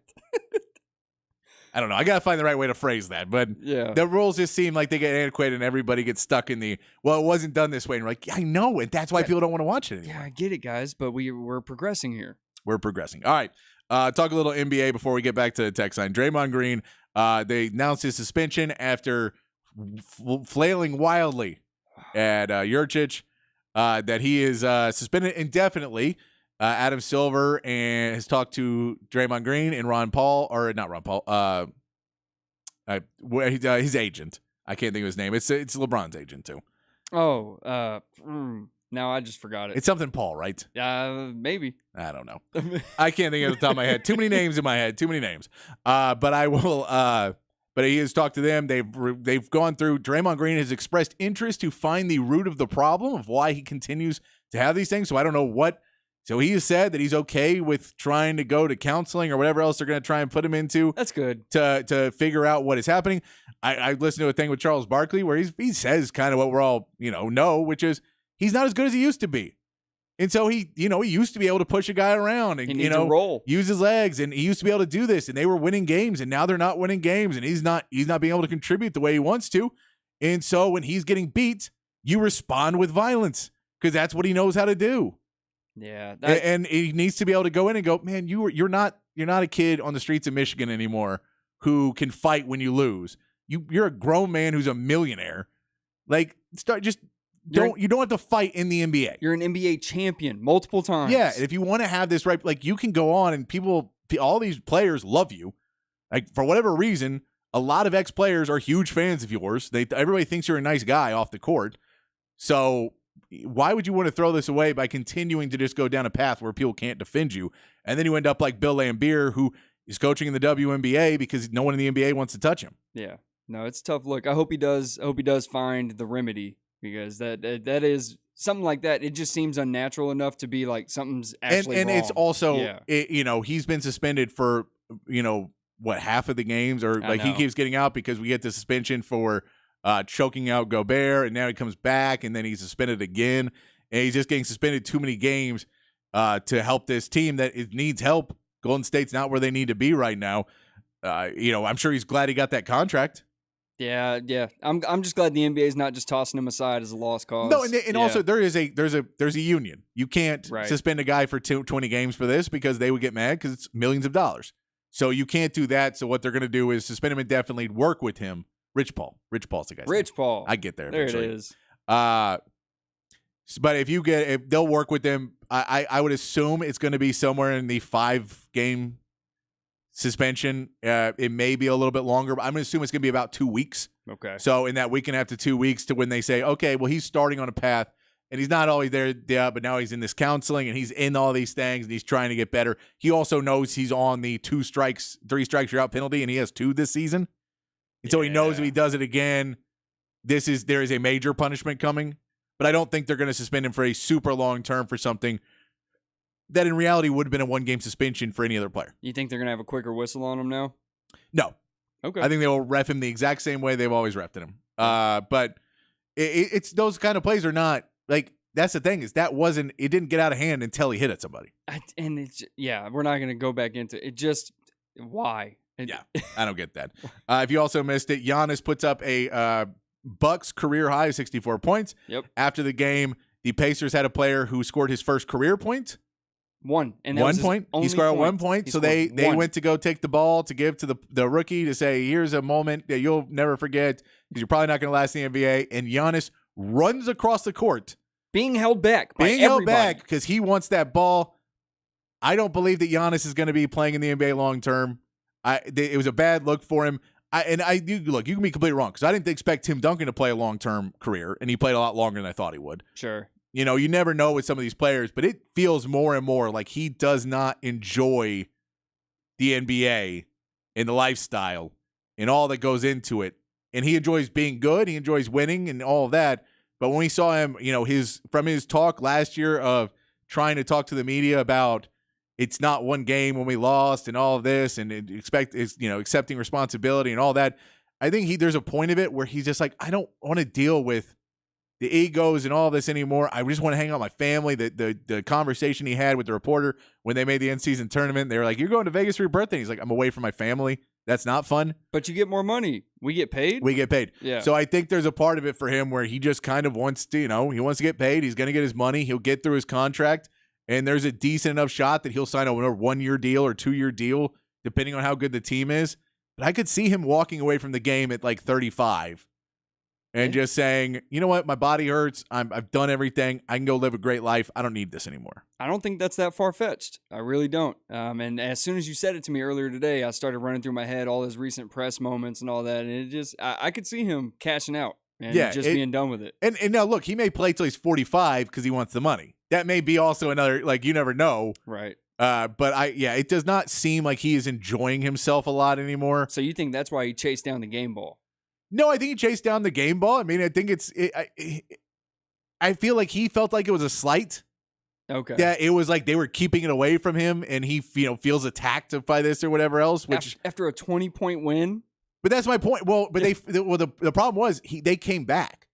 I don't know. I got to find the right way to phrase that. But the rules just seem like they get antiquated and everybody gets stuck in it wasn't done this way. And we're like, yeah, I know. And that's why people don't want to watch it anymore. Yeah, I get it, guys. But we're progressing here. We're progressing. All right. Talk a little NBA before we get back to the text line. Draymond Green, they announced his suspension after flailing wildly at Jurčić, that he is suspended indefinitely. Adam Silver has talked to Draymond Green and Ron Paul, or not Ron Paul, his agent. I can't think of his name. It's LeBron's agent too. Oh, now I just forgot it. It's something Paul, right? Maybe. I don't know. I can't think of it off the top of my head. Too many names in my head. Too many names. But I will. But he has talked to them. They've gone through. Draymond Green has expressed interest to find the root of the problem of why he continues to have these things. So I don't know what. So he has said that he's okay with trying to go to counseling or whatever else they're going to try and put him into. That's good. To figure out what is happening. I listened to a thing with Charles Barkley where he says kind of what we're all know, which is he's not as good as he used to be. And so he used to be able to push a guy around and roll, use his legs, and he used to be able to do this, and they were winning games, and now they're not winning games, and he's not being able to contribute the way he wants to. And so when he's getting beat, you respond with violence because that's what he knows how to do. Yeah, and he needs to be able to go in and go, man, you're not a kid on the streets of Michigan anymore who can fight when you lose. You're a grown man who's a millionaire. You don't have to fight in the NBA. You're an NBA champion multiple times. Yeah, and if you want to have this right, you can go on and all these players love you. For whatever reason, a lot of ex-players are huge fans of yours. Everybody thinks you're a nice guy off the court. So why would you want to throw this away by continuing to just go down a path where people can't defend you? And then you end up like Bill Laimbeer, who is coaching in the WNBA because no one in the NBA wants to touch him. Yeah. No, it's a tough look. I hope he does find the remedy, because that is something like that. It just seems unnatural enough to be like something's actually and wrong. It's also, he's been suspended for, half of the games, or like he keeps getting out because we get the suspension for choking out Gobert, and now he comes back and then he's suspended again, and he's just getting suspended too many games to help this team that it needs help. Golden State's not where they need to be right now. I'm sure he's glad he got that contract. Yeah. I'm just glad the NBA is not just tossing him aside as a lost cause. No, and also there's a union. You can't suspend a guy for 20 games for this because they would get mad because it's millions of dollars. So you can't do that. So what they're going to do is suspend him indefinitely, work with him. Rich Paul's the guy. Rich Paul. I get there. There eventually. it is. But if they'll work with them, I would assume it's going to be somewhere in the 5-game suspension. It may be a little bit longer, but I'm going to assume it's going to be about 2 weeks. Okay. So in that week and a half to 2 weeks to when they say, okay, well, he's starting on a path and he's not always there, but now he's in this counseling and he's in all these things and he's trying to get better. He also knows he's on the 3 strikes you're out penalty, and he has 2 this season. And so he knows if he does it again, there is a major punishment coming. But I don't think they're going to suspend him for a super long term for something that in reality would have been a 1-game suspension for any other player. You think they're going to have a quicker whistle on him now? No. Okay. I think they will ref him the exact same way they've always refed him. But it's those kind of plays are not like, that's the thing, is it didn't get out of hand until he hit at somebody. We're not going to go back into it. Just why? I don't get that. If you also missed it, Giannis puts up a Bucks career high of 64 points. Yep. After the game, the Pacers had a player who scored his first career point. One point. He scored 1 point. So they went to go take the ball to give to the rookie to say, here's a moment that you'll never forget because you're probably not going to last in the NBA. And Giannis runs across the court. Being held back by everybody. Because he wants that ball. I don't believe that Giannis is going to be playing in the NBA long term. It was a bad look for him. You can be completely wrong because I didn't expect Tim Duncan to play a long-term career, and he played a lot longer than I thought he would. Sure. You never know with some of these players, but it feels more and more like he does not enjoy the NBA and the lifestyle and all that goes into it. And he enjoys being good, he enjoys winning and all of that. But when we saw him, from his talk last year of trying to talk to the media about it's not one game when we lost and all of this and accepting responsibility and all that. I think there's a point of it where he's just like, I don't want to deal with the egos and all this anymore. I just want to hang out with my family. The conversation he had with the reporter when they made the in-season tournament, they were like, you're going to Vegas for your birthday. He's like, I'm away from my family. That's not fun. But you get more money. We get paid? We get paid. Yeah. So I think there's a part of it for him where he just kind of wants to, he wants to get paid. He's going to get his money. He'll get through his contract. And there's a decent enough shot that he'll sign a 1-year deal or 2-year deal, depending on how good the team is. But I could see him walking away from the game at like 35 and just saying, you know what, my body hurts. I've done everything. I can go live a great life. I don't need this anymore. I don't think that's that far-fetched. I really don't. And as soon as you said it to me earlier today, I started running through my head all his recent press moments and all that. And it just, I could see him cashing out and being done with it. And now, look, he may play till he's 45 because he wants the money. That may be also another, you never know. Right. But it does not seem like he is enjoying himself a lot anymore. So you think that's why he chased down the game ball? No, I think he chased down the game ball. I mean, I think I feel like he felt like it was a slight. Okay. That it was like they were keeping it away from him and he, feels attacked by this or whatever else. Which after a 20-point win? But that's my point. Well, but the problem was they came back.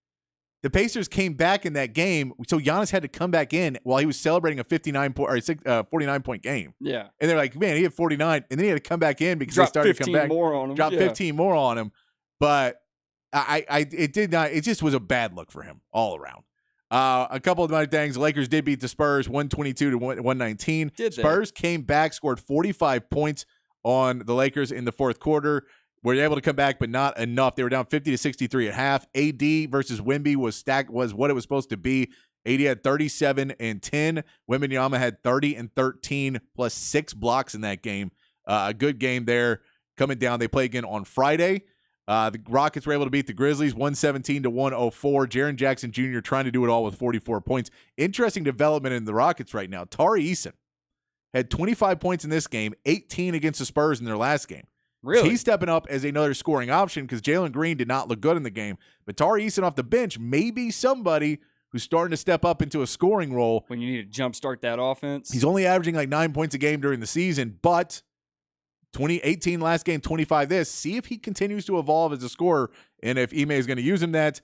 The Pacers came back in that game, so Giannis had to come back in while he was celebrating a 49-point game. Yeah, and they're like, "Man, he had 49," and then he had to come back in because they started to come back. Dropped 15 more on him, but it did not. It just was a bad look for him all around. A couple of other things: the Lakers did beat the Spurs 122-119. Spurs came back, scored 45 points on the Lakers in the fourth quarter. Were able to come back, but not enough. They were down 50-63 at half. AD versus Wemby was what it was supposed to be. AD had 37 and 10. Wembanyama had 30 and 13 plus 6 blocks in that game. A good game there. coming down. They play again on Friday. The Rockets were able to beat the Grizzlies 117-104. Jaren Jackson Jr. trying to do it all with 44 points. Interesting development in the Rockets right now. Tari Eason had 25 points in this game, 18 against the Spurs in their last game. Really? So he's stepping up as another scoring option because Jalen Green did not look good in the game. But Tari Eason off the bench may be somebody who's starting to step up into a scoring role. When you need to jumpstart that offense. He's only averaging like 9 points a game during the season, but 2018 last game, 25 this. See if he continues to evolve as a scorer and if Ime is going to use him that.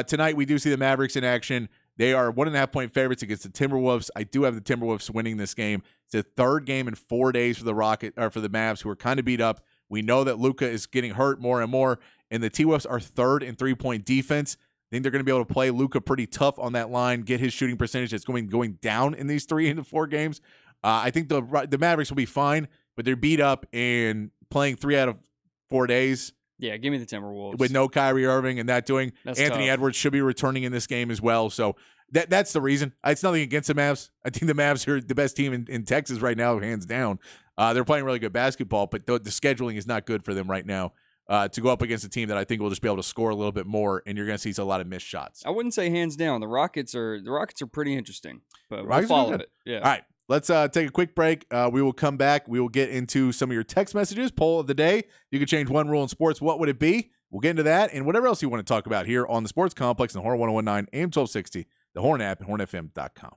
Tonight, we do see the Mavericks in action. They are 1.5-point favorites against the Timberwolves. I do have the Timberwolves winning this game. It's the third game in 4 days for the Mavs, who are kind of beat up. We know that Luka is getting hurt more and more, and the T-Wolves are third in 3-point defense. I think they're going to be able to play Luka pretty tough on that line, get his shooting percentage that's going down in these 3 into 4 games. I think the Mavericks will be fine, but they're beat up and playing 3 out of 4 days. Yeah, give me the Timberwolves. With no Kyrie Irving and that doing. That's Anthony tough. Edwards should be returning in this game as well. So that's the reason. It's nothing against the Mavs. I think the Mavs are the best team in Texas right now, hands down. They're playing really good basketball, but the scheduling is not good for them right now to go up against a team that I think will just be able to score a little bit more, and you're going to see a lot of missed shots. I wouldn't say hands down. The Rockets are pretty interesting, but we'll follow it. Yeah. All right. Let's take a quick break. We will come back. We will get into some of your text messages. Poll of the day. You could change one rule in sports. What would it be? We'll get into that and whatever else you want to talk about here on the Sports Complex and Horn 1019 AM 1260, the Horn app, and hornfm.com.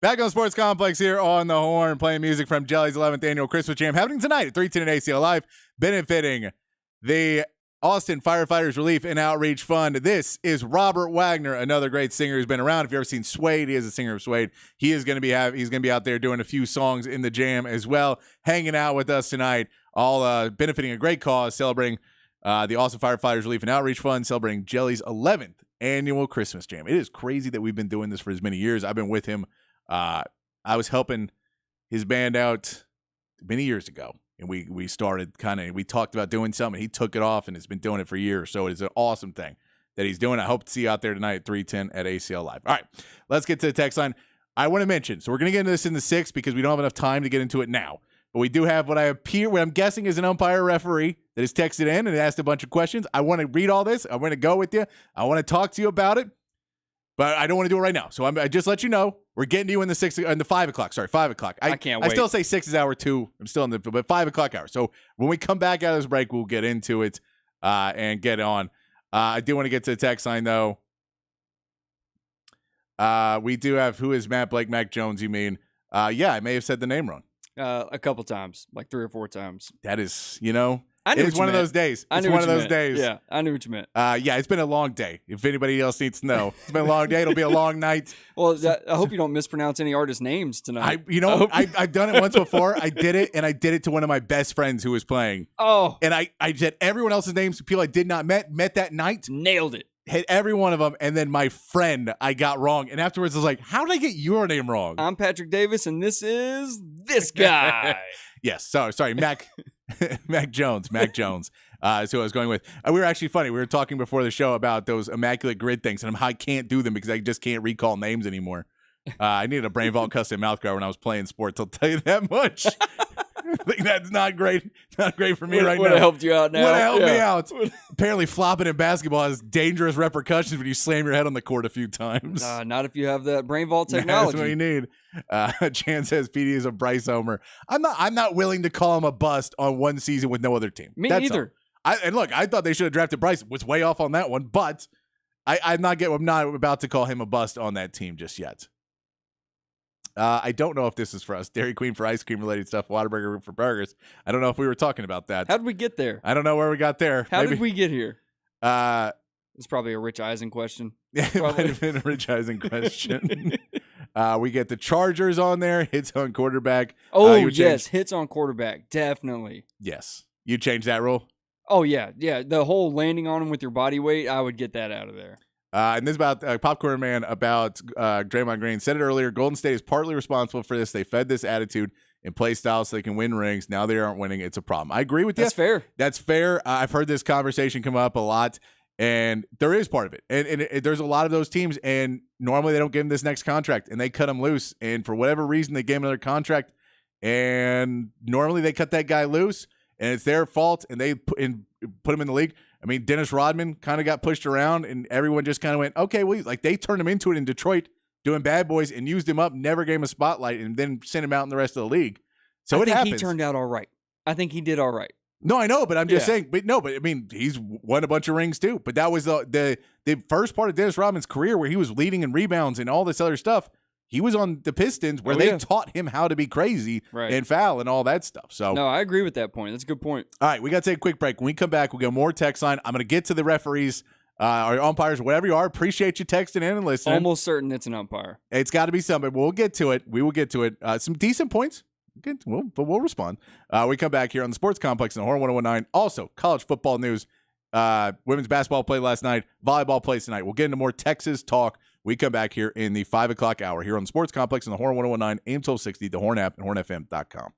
Back on the Sports Complex here on the Horn, playing music from Jelly's 11th annual Christmas Jam, happening tonight at 310 at ACL Live, benefiting the Austin Firefighters Relief and Outreach Fund. This is Robert Wagner, another great singer who's been around. If you've ever seen Suede, he is a singer of Suede. He's going to be out there doing a few songs in the jam as well, hanging out with us tonight, all benefiting a great cause, celebrating the Austin Firefighters Relief and Outreach Fund, celebrating Jelly's 11th annual Christmas Jam. It is crazy that we've been doing this for as many years. I've been with him. I was helping his band out many years ago, and we started we talked about doing something. He took it off and has been doing it for years. So it's an awesome thing that he's doing. I hope to see you out there tonight at 310 at ACL Live. All right, let's get to the text line. I want to mention, so we're going to get into this in the 6th because we don't have enough time to get into it now. But we do have what I'm guessing is an umpire referee that has texted in and asked a bunch of questions. I want to read all this. I want to go with you. I want to talk to you about it. But I don't want to do it right now. So I just let you know, we're getting to you in the 5 o'clock. Sorry, 5 o'clock. I can't wait. I still say 6 is hour 2. I'm still in but 5 o'clock hour. So when we come back out of this break, we'll get into it and get on. I do want to get to the text line, though. We do have, who is Matt Blake? Mac Jones, you mean? Yeah, I may have said the name wrong. A couple times, like 3 or 4 times. That is, It's one of those days. It's one of those days. Yeah, I knew what you meant. Yeah, it's been a long day. If anybody else needs to know, it's been a long day. It'll be a long night. Well, I hope you don't mispronounce any artist names tonight. I've done it once before. I did it, and I did it to one of my best friends who was playing. Oh. And I said everyone else's names, people I did not met that night. Nailed it. Hit every one of them, and then my friend I got wrong. And afterwards, I was like, how did I get your name wrong? I'm Patrick Davis, and this is this guy. Yes, sorry, Mac Jones. Is who I was going with. We were actually funny. We were talking before the show about those immaculate grid things, and I can't do them because I just can't recall names anymore. I needed a Brain Vault custom mouth guard when I was playing sports. I'll tell you that much. I think that's not great. Not great for me right now. Would have helped you out now. Would have helped me out. Apparently, flopping in basketball has dangerous repercussions when you slam your head on the court a few times. Not if you have that Brain Vault technology. That's what you need. Chan says PD is a Bryce homer. I'm not willing to call him a bust on one season with no other team. Me either. And look, I thought they should have drafted Bryce. Was way off on that one, but I'm not about to call him a bust on that team just yet. I don't know if this is for us. Dairy Queen for ice cream related stuff. Whataburger for burgers. I don't know if we were talking about that. How did we get there? I don't know where we got there. How did we get here? It's probably a Rich Eisen question. Yeah, it might have been a Rich Eisen question. We get the Chargers on there. Hits on quarterback. Oh, yes. Hits on quarterback. Definitely. Yes. You changed that rule? Oh, yeah. Yeah. The whole landing on him with your body weight, I would get that out of there. And this is about Popcorn Man about Draymond Green. Said it earlier. Golden State is partly responsible for this. They fed this attitude and play style so they can win rings. Now they aren't winning. It's a problem. I agree with you. That's fair. That's fair. I've heard this conversation come up a lot, and there is part of it. And there's a lot of those teams, and normally they don't give them this next contract, and they cut them loose. And for whatever reason, they gave him another contract, and normally they cut that guy loose, and it's their fault, and they put him in the league. I mean, Dennis Rodman kind of got pushed around, and everyone just kind of went, okay, well, like they turned him into it in Detroit, doing Bad Boys, and used him up, never gave him a spotlight, and then sent him out in the rest of the league. So it happens. He turned out all right. I think he did all right. No, I know, but I'm just saying. But I mean, he's won a bunch of rings too. But that was the first part of Dennis Rodman's career where he was leading in rebounds and all this other stuff. He was on the Pistons where they taught him how to be crazy and foul and all that stuff. So no, I agree with that point. That's a good point. All right, we got to take a quick break. When we come back, we'll get more text line. I'm going to get to the referees or umpires, whatever you are. Appreciate you texting in and listening. Almost certain it's an umpire. It's got to be somebody. We'll get to it. We will get to it. Some decent points. Good. But we'll respond. We come back here on the Sports Complex in the Horn 1019. Also, college football news. Women's basketball played last night. Volleyball plays tonight. We'll get into more Texas talk. We come back here in the 5 o'clock hour here on the Sports Complex in the Horn 1019, AM 1260, the Horn app, and hornfm.com.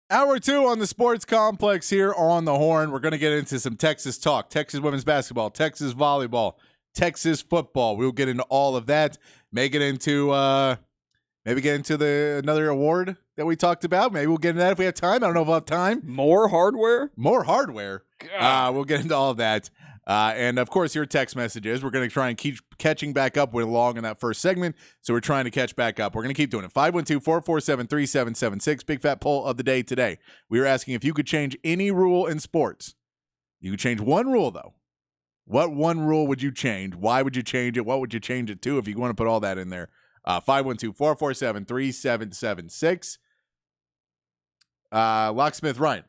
Hour 2 on the Sports Complex here on the Horn. We're going to get into some Texas talk, Texas women's basketball, Texas volleyball, Texas football. We'll get into all of that. Maybe get into another award that we talked about. Maybe we'll get into that if we have time. I don't know if we'll have time. More hardware? More hardware. We'll get into all of that. And, of course, your text messages. We're going to try and keep catching back up with along in that first segment, so we're trying to catch back up. We're going to keep doing it. 512-447-3776, big fat poll of the day today. We were asking if you could change any rule in sports. You could change one rule, though. What one rule would you change? Why would you change it? What would you change it to if you want to put all that in there? 512-447-3776. Locksmith Ryan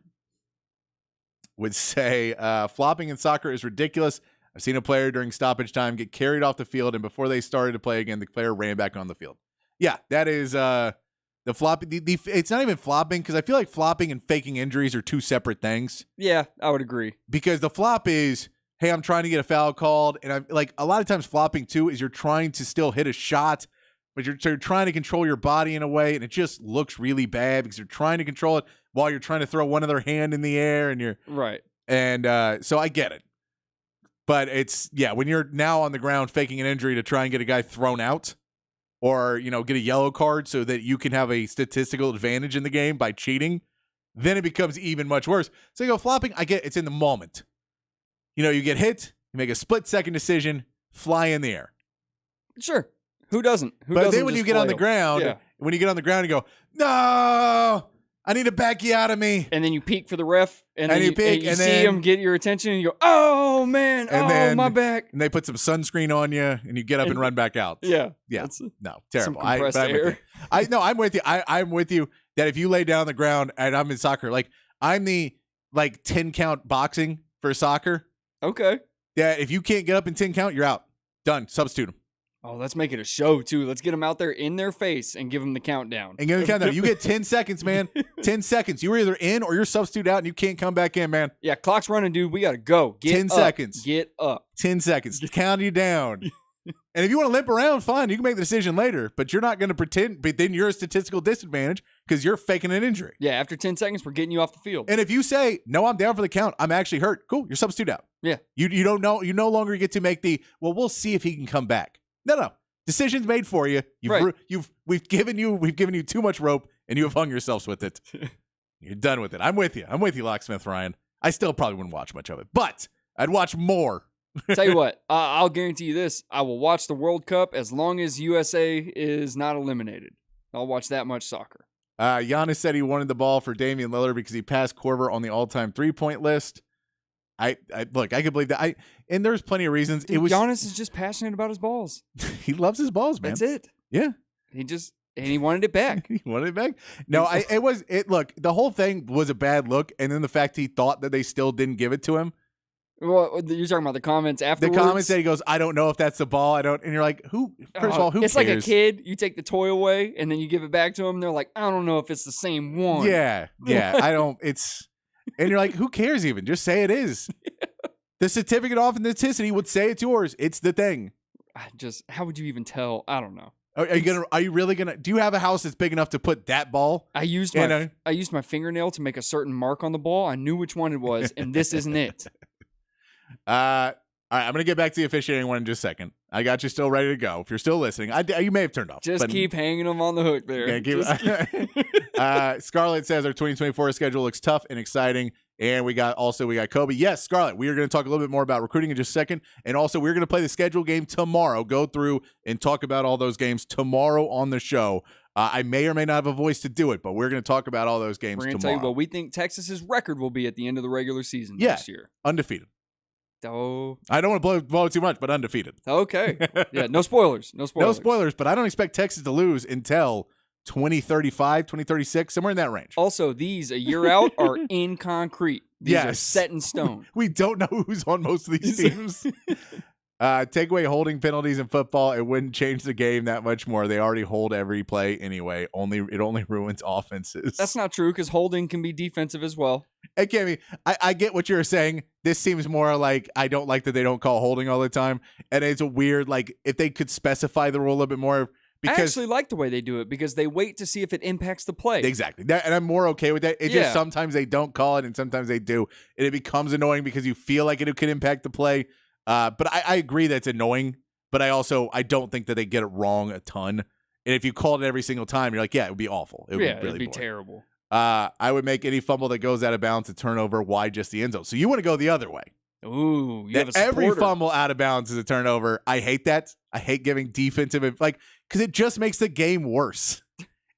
would say flopping in soccer is ridiculous. I've seen a player during stoppage time get carried off the field, and before they started to play again, the player ran back on the field. Yeah, that is the flopping. It's not even flopping, because I feel like flopping and faking injuries are two separate things. Yeah, I would agree. Because the flop is, hey, I'm trying to get a foul called, and I'm like, a lot of times flopping too is you're trying to still hit a shot, but you're trying to control your body in a way, and it just looks really bad because you're trying to control it while you're trying to throw one other hand in the air, and you're right. And so I get it. But it's, yeah, when you're now on the ground faking an injury to try and get a guy thrown out or, get a yellow card so that you can have a statistical advantage in the game by cheating, then it becomes even much worse. So you go flopping, I get it's in the moment. You get hit, you make a split-second decision, fly in the air. Sure. Who doesn't? But then when you get on the ground, you go, no, I need to back you out of me. And then you peek for the ref, and then you see him get your attention, and you go, oh, man, then, my back. And they put some sunscreen on you, and you get up and run back out. Yeah. No, terrible. Some compressed air. I'm with you. I'm with you that if you lay down on the ground, and I'm in soccer, like, I'm the, 10-count boxing for soccer. Okay. Yeah, if you can't get up in 10 count, you're out. Done. Substitute them. Oh, let's make it a show, too. Let's get them out there in their face and give them the countdown. You get 10 seconds, man. 10 seconds. You're either in or you're substitute out, and you can't come back in, man. Yeah, clock's running, dude. We got to go. Get 10 up. seconds. Get up. 10 seconds. Count you down. And if you want to limp around, fine. You can make the decision later, but you're not going to pretend, but then you're a statistical disadvantage because you're faking an injury. Yeah, after 10 seconds, we're getting you off the field. And if you say, no, I'm down for the count, I'm actually hurt, cool, you're substitute out. Yeah. You don't know, you no longer get to make the, well, we'll see if he can come back. No. Decision's made for you. We've given you too much rope, and you have hung yourselves with it. You're done with it. I'm with you, Locksmith Ryan. I still probably wouldn't watch much of it, but I'd watch more. Tell you what, I'll guarantee you this. I will watch the World Cup as long as USA is not eliminated. I'll watch that much soccer. Giannis said he wanted the ball for Damian Lillard because he passed Korver on the all-time three-point list. I could believe that. And there's plenty of reasons. Dude, Giannis is just passionate about his balls. He loves his balls, man. That's it. Yeah. He wanted it back. He wanted it back. No, look, the whole thing was a bad look, and then the fact he thought that they still didn't give it to him. Well, you're talking about the comments afterwards? The comments that he goes, I don't know if that's the ball. And you're like, who? First of all, who cares? It's like a kid. You take the toy away, and then you give it back to them. They're like, I don't know if it's the same one. Yeah. I don't. And you're like, who cares even? Just say it is. The certificate of authenticity would say it's yours. It's the thing. How would you even tell? I don't know. Are you really gonna? Do you have a house that's big enough to put that ball? I used my fingernail to make a certain mark on the ball. I knew which one it was, and this isn't it. All right, I'm gonna get back to the officiating one in just a second. I got you still ready to go. If you're still listening, you may have turned off. Keep hanging them on the hook there. Scarlett says our 2024 schedule looks tough and exciting, and we got Kobe. Yes, Scarlett, we are going to talk a little bit more about recruiting in just a second, and also we're going to play the schedule game tomorrow. Go through and talk about all those games tomorrow on the show. I may or may not have a voice to do it, but we're going to talk about all those games tomorrow. We're going to tell you what we think Texas's record will be at the end of the regular season this year. Undefeated. Oh. I don't want to blow it too much, but undefeated. Okay. Yeah, no spoilers. No spoilers, but I don't expect Texas to lose until 2035, 2036, somewhere in that range. Also, these a year out are in concrete. These are set in stone. We don't know who's on most of these teams. Take away holding penalties in football. It wouldn't change the game that much more. They already hold every play anyway. It only ruins offenses. That's not true because holding can be defensive as well. It can be. I get what you're saying. This seems more like I don't like that they don't call holding all the time. And it's a weird, if they could specify the rule a little bit more. Because I actually like the way they do it because they wait to see if it impacts the play. Exactly. And I'm more okay with that. It just sometimes they don't call it and sometimes they do. And it becomes annoying because you feel like it could impact the play. But I agree that it's annoying. But I don't think that they get it wrong a ton. And if you called it every single time, you're like, yeah, it would be awful. It would be really it'd be boring. terrible. I would make any fumble that goes out of bounds a turnover. Why just the end zone? So you want to go the other way. Ooh, you have a supporter. Every fumble out of bounds is a turnover. I hate that. I hate giving defensive, because it just makes the game worse.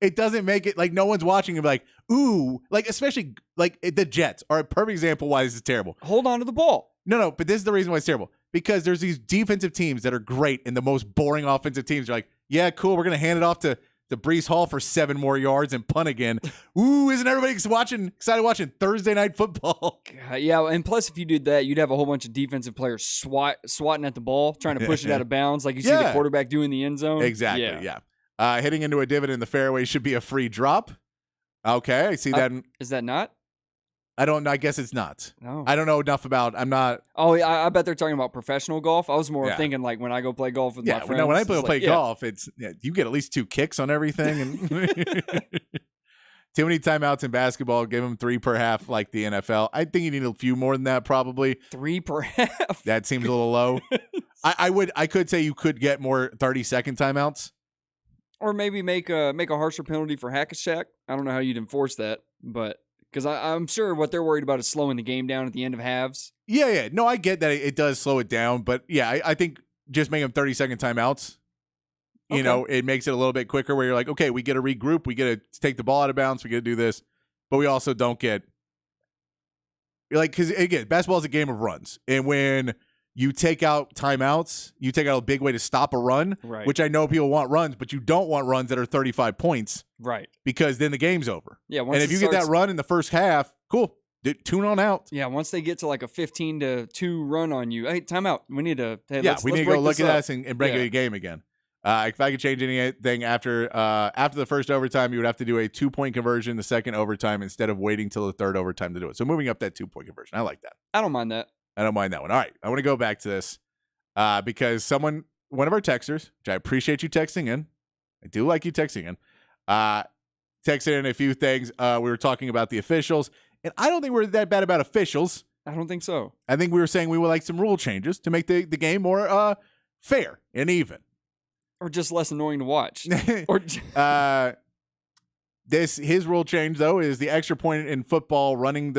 It doesn't make it like no one's watching and be like, ooh, like especially like the Jets are a perfect example why this is terrible. Hold on to the ball. No, but this is the reason why it's terrible. Because there's these defensive teams that are great and the most boring offensive teams are like, yeah, cool, we're going to hand it off to Breece Hall for 7 more yards and punt again. Ooh, isn't everybody excited watching Thursday Night Football? Yeah, and plus if you did that, you'd have a whole bunch of defensive players swatting at the ball, trying to push it out of bounds like you see the quarterback do in the end zone. Exactly, yeah. Hitting into a divot in the fairway should be a free drop. Okay, I see that. Is that not? I don't know. I guess it's not. No. I don't know enough about. I'm not. Oh, yeah, I bet they're talking about professional golf. I was more thinking like when I go play golf with my friends. No, when I play golf, it's you get at least 2 kicks on everything. And too many timeouts in basketball. Give them 3 per half, like the NFL. I think you need a few more than that, probably. 3 per half. That seems a little low. I could say you could get more 30-second timeouts, or maybe make a harsher penalty for hack-a-shack. I don't know how you'd enforce that, but. Because I'm sure what they're worried about is slowing the game down at the end of halves. Yeah. No, I get that it does slow it down. But, yeah, I think just making them 30-second timeouts, you know, it makes it a little bit quicker where you're like, okay, we get to regroup. We get to take the ball out of bounds. We get to do this. But we also don't get – because, again, basketball is a game of runs. And when you take out timeouts, you take out a big way to stop a run, right. Which I know people want runs, but you don't want runs that are 35 points. Right. Because then the game's over. Yeah. And if you get that run in the first half, cool. Tune on out. Yeah. Once they get to like a 15-2 run on you, hey, timeout. We need to. Hey, we need to go look at this and break a game again. If I could change anything after the first overtime, you would have to do a 2-point conversion the second overtime instead of waiting till the third overtime to do it. So moving up that 2-point conversion. I like that. I don't mind that. I don't mind that one. All right. I want to go back to this because one of our texters, which I appreciate you texting in. I do like you texting in. Texted in a few things. We were talking about the officials, and I don't think we're that bad about officials. I don't think so. I think we were saying we would like some rule changes to make the game more fair and even. Or just less annoying to watch. Or his rule change, though, is the extra point in football. Running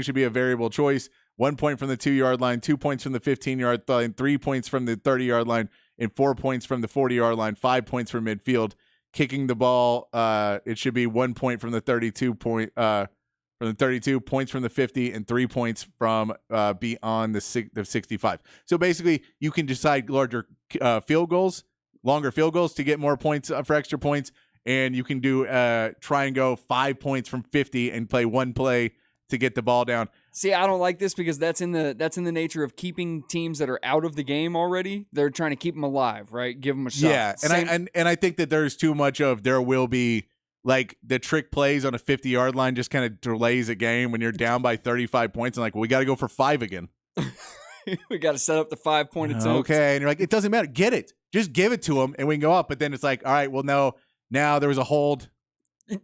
should be a variable choice. 1 point from the 2-yard line, 2 points from the 15-yard line, 3 points from the 30-yard line, and 4 points from the 40-yard line, 5 points from midfield. Kicking the ball, it should be 1 point from the 32 points from the 50, and 3 points from beyond the 65. So basically, you can decide longer field goals to get more points for extra points, and you can do try and go 5 points from 50 and play one play to get the ball down. See, I don't like this because that's in the nature of keeping teams that are out of the game already. They're trying to keep them alive, right? Give them a shot. Yeah, and I think that there's too much of there will be like the trick plays on a 50-yard line just kind of delays a game when you're down by 35 points and like, well, we got to go for 5 again. We got to set up the 5-point attempt. Okay, and you're like, it doesn't matter. Get it. Just give it to them and we can go up. But then it's like, all right, well, no, now there was a hold.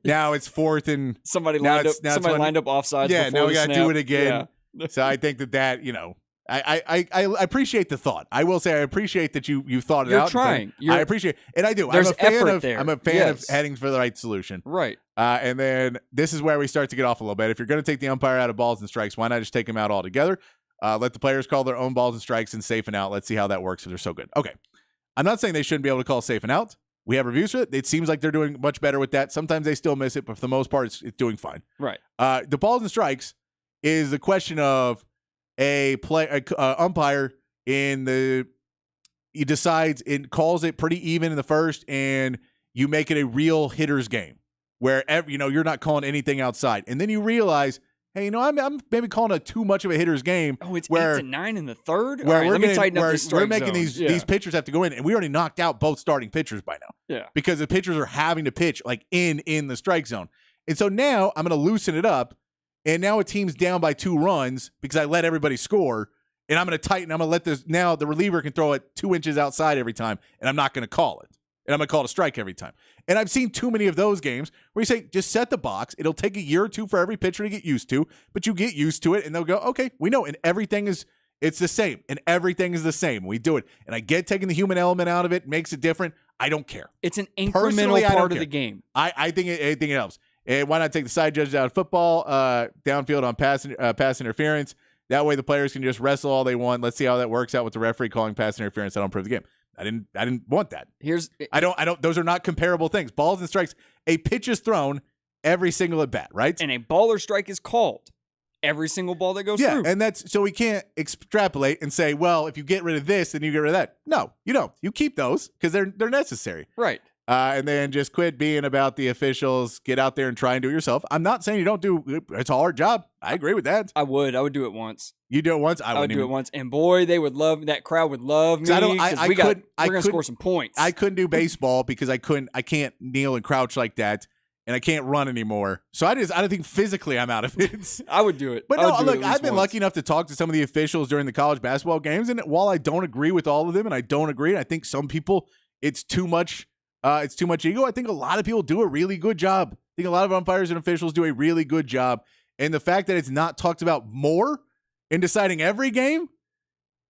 Now it's 4th and somebody lined up offsides. Yeah, now we got to do it again. Yeah. So I think that you know, I appreciate the thought. I will say I appreciate that you thought it out. You're trying. I appreciate, and I do. There's effort there. I'm a fan of heading for the right solution. Right. And then this is where we start to get off a little bit. If you're going to take the umpire out of balls and strikes, why not just take them out altogether? Let the players call their own balls and strikes and safe and out. Let's see how that works if they're so good. Okay. I'm not saying they shouldn't be able to call safe and out. We have reviews for it. It seems like they're doing much better with that. Sometimes they still miss it, but for the most part, it's doing fine. Right. The balls and strikes is the question of a umpire he decides it calls it pretty even in the first, and you make it a real hitter's game where you're not calling anything outside, and then you realize, hey, I'm maybe calling it too much of a hitter's game. Oh, it's 8-9 in the third. Where right, let me tighten up the strike we're making zone. these pitchers have to go in, and we already knocked out both starting pitchers by now. Yeah, because the pitchers are having to pitch like in the strike zone, and so now I'm going to loosen it up, and now a team's down by 2 runs because I let everybody score, and I'm going to tighten. I'm going to let the reliever can throw it 2 inches outside every time, and I'm not going to call it. and I'm going to call it a strike every time. And I've seen too many of those games where you say, just set the box. It'll take a year or two for every pitcher to get used to, but you get used to it, and they'll go, okay, we know, and it's the same, and everything is the same. We do it. And I get taking the human element out of it, makes it different. I don't care. It's an incremental part of the game. I think it helps. And why not take the side judges out of football, downfield on pass interference? That way the players can just wrestle all they want. Let's see how that works out with the referee calling pass interference. I don't improve the game. I didn't want that. I don't. Those are not comparable things. Balls and strikes. A pitch is thrown every single at bat, right? And a ball or strike is called every single ball that goes through. Yeah, and that's so we can't extrapolate and say, well, if you get rid of this, then you get rid of that. No, you don't. You keep those because they're necessary. Right. And then just quit being about the officials. Get out there and try and do it yourself. I'm not saying you don't do it. It's a hard job. I agree with that. I would do it once. You do it once? I would do it once. And boy, that crowd would love me. We're going to score some points. I couldn't do baseball because I can't kneel and crouch like that. And I can't run anymore. So I don't think physically I'm out of it. I would do it. But no, look, I've been lucky enough to talk to some of the officials during the college basketball games. And while I don't agree with all of them, and I don't agree, and I think some people, it's too much ego. I think a lot of people do a really good job. I think a lot of umpires and officials do a really good job. And the fact that it's not talked about more in deciding every game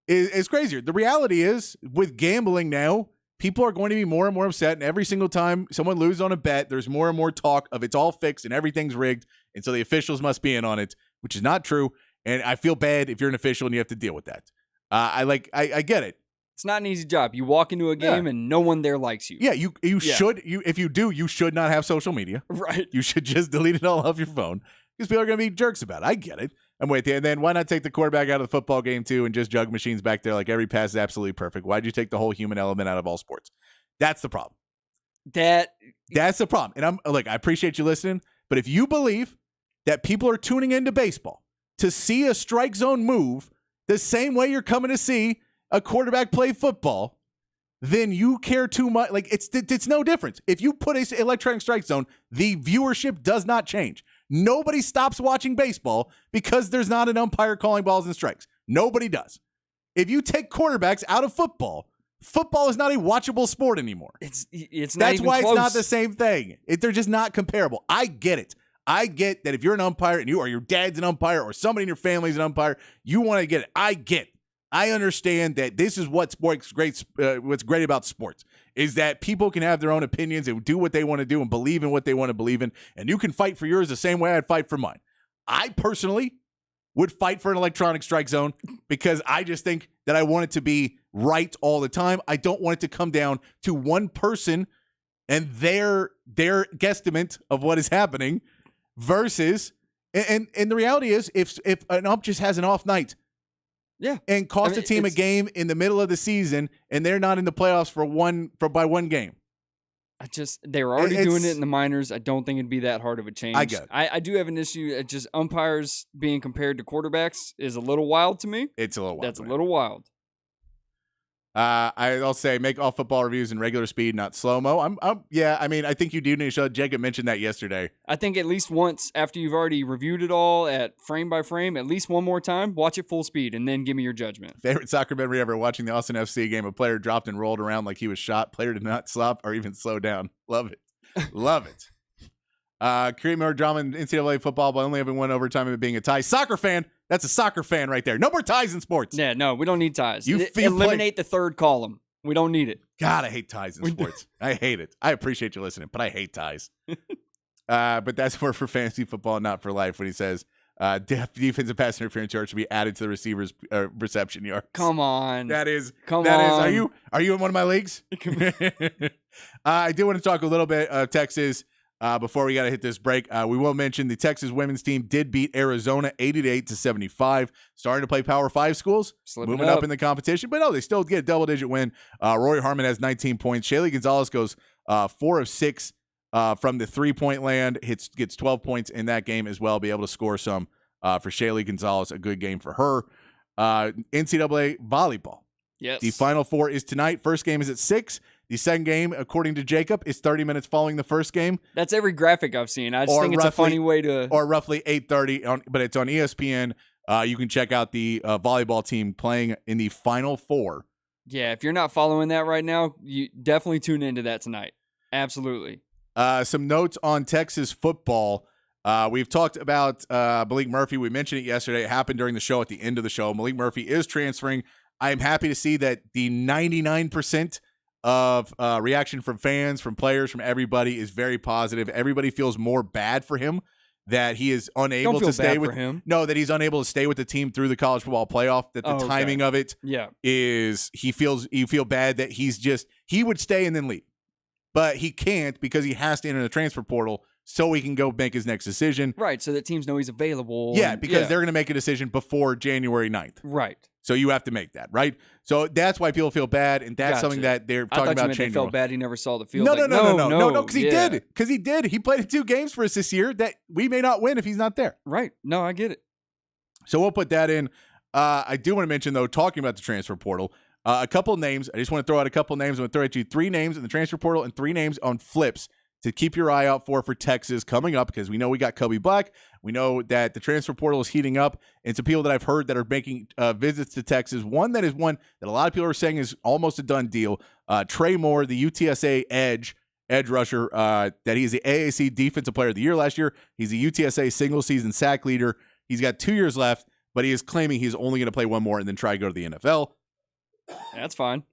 is crazier. The reality is, with gambling now, people are going to be more and more upset. And every single time someone loses on a bet, there's more and more talk of it's all fixed and everything's rigged. And so the officials must be in on it, which is not true. And I feel bad if you're an official and you have to deal with that. I get it. It's not an easy job. You walk into a game and no one there likes you. Yeah, you should. If you do, you should not have social media. Right. You should just delete it all off your phone because people are going to be jerks about it. I get it. I'm with you. And then why not take the quarterback out of the football game too and just jug machines back there like every pass is absolutely perfect? Why'd you take the whole human element out of all sports? That's the problem. That's the problem. And I appreciate you listening, but if you believe that people are tuning into baseball to see a strike zone move the same way you're coming to see a quarterback play football, then you care too much. Like it's no difference. If you put an electronic strike zone, the viewership does not change. Nobody stops watching baseball because there's not an umpire calling balls and strikes. Nobody does. If you take quarterbacks out of football is not a watchable sport anymore. It's not. That's even why close. It's not the same thing. They're just not comparable. I get it. I get that if you're an umpire and you or your dad's an umpire or somebody in your family is an umpire, you want to get it. I understand that this is what's great about sports is that people can have their own opinions and do what they want to do and believe in what they want to believe in, and you can fight for yours the same way I'd fight for mine. I personally would fight for an electronic strike zone because I just think that I want it to be right all the time. I don't want it to come down to one person and their guesstimate of what is happening versus and the reality is if an ump just has an off night, and cost a team a game in the middle of the season, and they're not in the playoffs by one game. They were already doing it in the minors. I don't think it'd be that hard of a change. I get it. I do have an issue. Just umpires being compared to quarterbacks is a little wild to me. It's a little wild. That's a little wild. I'll say make all football reviews in regular speed, not slow-mo. I think you do need to show. Jacob mentioned that yesterday. I think at least once after you've already reviewed it all at frame by frame, at least one more time, watch it full speed and then give me your judgment. Favorite soccer memory ever, watching the Austin FC game. A player dropped and rolled around like he was shot. Player did not stop or even slow down. Love it. Love it. Create more drama in NCAA football by only having one overtime of it being a tie. Soccer fan. That's a soccer fan right there. No more ties in sports. Yeah, no, we don't need ties. Eliminate the third column. We don't need it. God, I hate ties in sports. I hate it. I appreciate you listening, but I hate ties. But that's more for fantasy football, not for life. When he says defensive pass interference yard should be added to the receiver's reception yards. Come on. Are you in one of my leagues? I do want to talk a little bit of Texas. Before we got to hit this break, we will mention the Texas women's team did beat Arizona 80-75, starting to play Power 5 schools, moving up in the competition. But no, they still get a double-digit win. Rory Harmon has 19 points. Shaylee Gonzalez goes 4 of 6 from the three-point land, gets 12 points in that game as well, be able to score some for Shaylee Gonzalez, a good game for her. NCAA volleyball. Yes. The Final Four is tonight. First game is at 6. The second game, according to Jacob, is 30 minutes following the first game. That's every graphic I've seen. I just think it's a funny way to... Or roughly 8:30, but it's on ESPN. You can check out the volleyball team playing in the Final Four Yeah, if you're not following that right now, you definitely tune into that tonight. Absolutely. Some notes on Texas football. We've talked about Malik Murphy. We mentioned it yesterday. It happened during the show at the end of the show. Malik Murphy is transferring. I am happy to see that the 99% of reaction from fans, from players, from everybody is very positive. Everybody feels more bad for him that he is unable to stay with him. No, that he's unable to stay with the team through the college football playoff. That the timing of it is you feel bad that he would stay and then leave. But he can't because he has to enter the transfer portal so he can go make his next decision. Right, so that teams know he's available. Yeah, because they're going to make a decision before January 9th. Right. So you have to make that, right? So that's why people feel bad, and that's something that they're talking about changing. They felt bad he never saw the field. No, because he did. Because he did. He played in 2 games for us this year that we may not win if he's not there. Right. No, I get it. So we'll put that in. I do want to mention, though, talking about the transfer portal, a couple names. I just want to throw out a couple names. I'm going to throw at you 3 names in the transfer portal and 3 names on flips to keep your eye out for Texas coming up, because we know we got Kobe Black. We know that the transfer portal is heating up, and some people that I've heard that are making visits to Texas. One that a lot of people are saying is almost a done deal. Trey Moore, the UTSA edge rusher, that he's the AAC Defensive Player of the Year last year. He's the UTSA single-season sack leader. He's got 2 years left, but he is claiming he's only going to play 1 more and then try to go to the NFL. That's fine.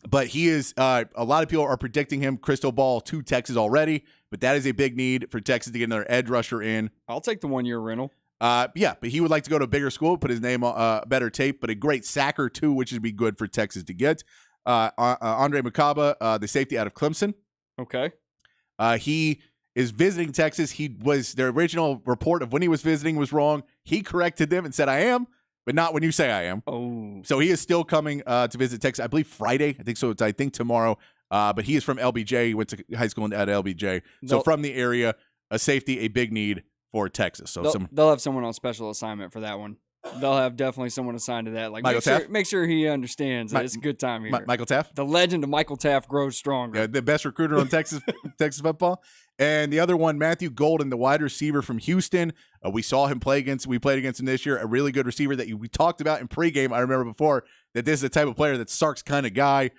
But he is a lot of people are predicting him crystal ball to Texas already, but that is a big need for Texas to get another edge rusher in. I'll take the 1-year rental. Yeah, but he would like to go to a bigger school, put his name on better tape, but a great sacker too, which would be good for Texas to get. Andre Makaba, the safety out of Clemson. Okay. He is visiting Texas. The original report of when he was visiting was wrong. He corrected them and said, I am, but not when you say I am. Oh. So he is still coming to visit Texas, I believe Friday. I think so. I think tomorrow. But he is from LBJ. He went to high school at LBJ. So from the area, a safety, a big need for Texas. So they'll have someone on special assignment for that one. They'll have definitely someone assigned to that. Like make sure he understands that it's a good time here. Michael Taft? The legend of Michael Taft grows stronger. Yeah, the best recruiter on Texas football. And the other one, Matthew Golden, the wide receiver from Houston. We played against him this year. A really good receiver that we talked about in pregame. I remember before that this is the type of player that Sark's kind of guy.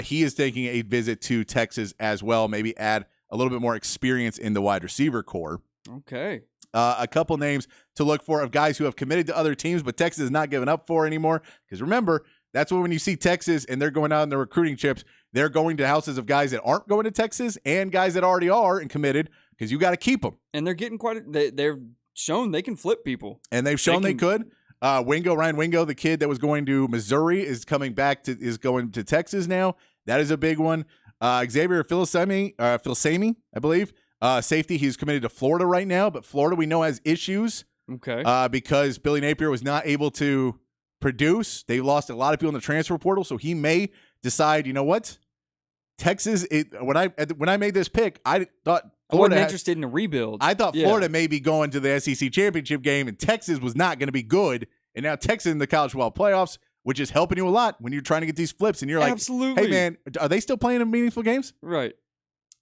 He is taking a visit to Texas as well. Maybe add a little bit more experience in the wide receiver core. Okay. A couple names to look for of guys who have committed to other teams, but Texas is not giving up for anymore. Because remember, that's when you see Texas and they're going out in their recruiting trips, they're going to houses of guys that aren't going to Texas and guys that already are and committed, because you got to keep them. And they're getting they've shown they can flip people. And they've shown they could. Ryan Wingo, the kid that was going to Missouri, is going to Texas now. That is a big one. Xavier Filsaime, I believe. Safety, he's committed to Florida right now, but Florida we know has issues. Okay. Because Billy Napier was not able to produce. They lost a lot of people in the transfer portal, so he may decide, you know what? Texas, when I made this pick, I thought Florida wasn't interested in a rebuild. I thought Florida may be going to the SEC championship game, and Texas was not going to be good. And now Texas in the college football playoffs, which is helping you a lot when you're trying to get these flips. And you're like, absolutely. Hey, man, are they still playing in meaningful games? Right.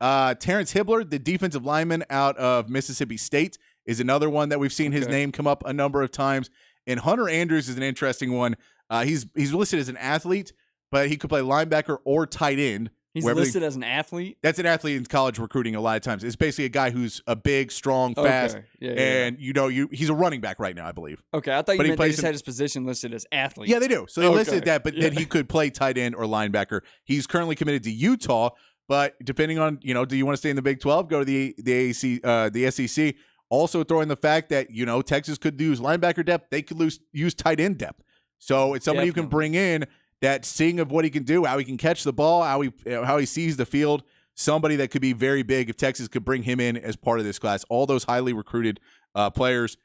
Terrence Hibbler, the defensive lineman out of Mississippi State, is another one that we've seen his name come up a number of times. And Hunter Andrews is an interesting one. He's listed as an athlete, but he could play linebacker or tight end. He's listed as an athlete? That's an athlete in college recruiting a lot of times. It's basically a guy who's a big, strong, fast, and he's a running back right now, I believe. Okay, I thought you meant they just had his position listed as athlete. Yeah, they do. So they listed that, but then he could play tight end or linebacker. He's currently committed to Utah, but depending on, do you want to stay in the Big 12, go to the AAC, the SEC. Also throw in the fact that, Texas could use linebacker depth. They could use tight end depth. So it's somebody you can bring in that seeing of what he can do, how he can catch the ball, how he sees the field, somebody that could be very big if Texas could bring him in as part of this class. All those highly recruited players.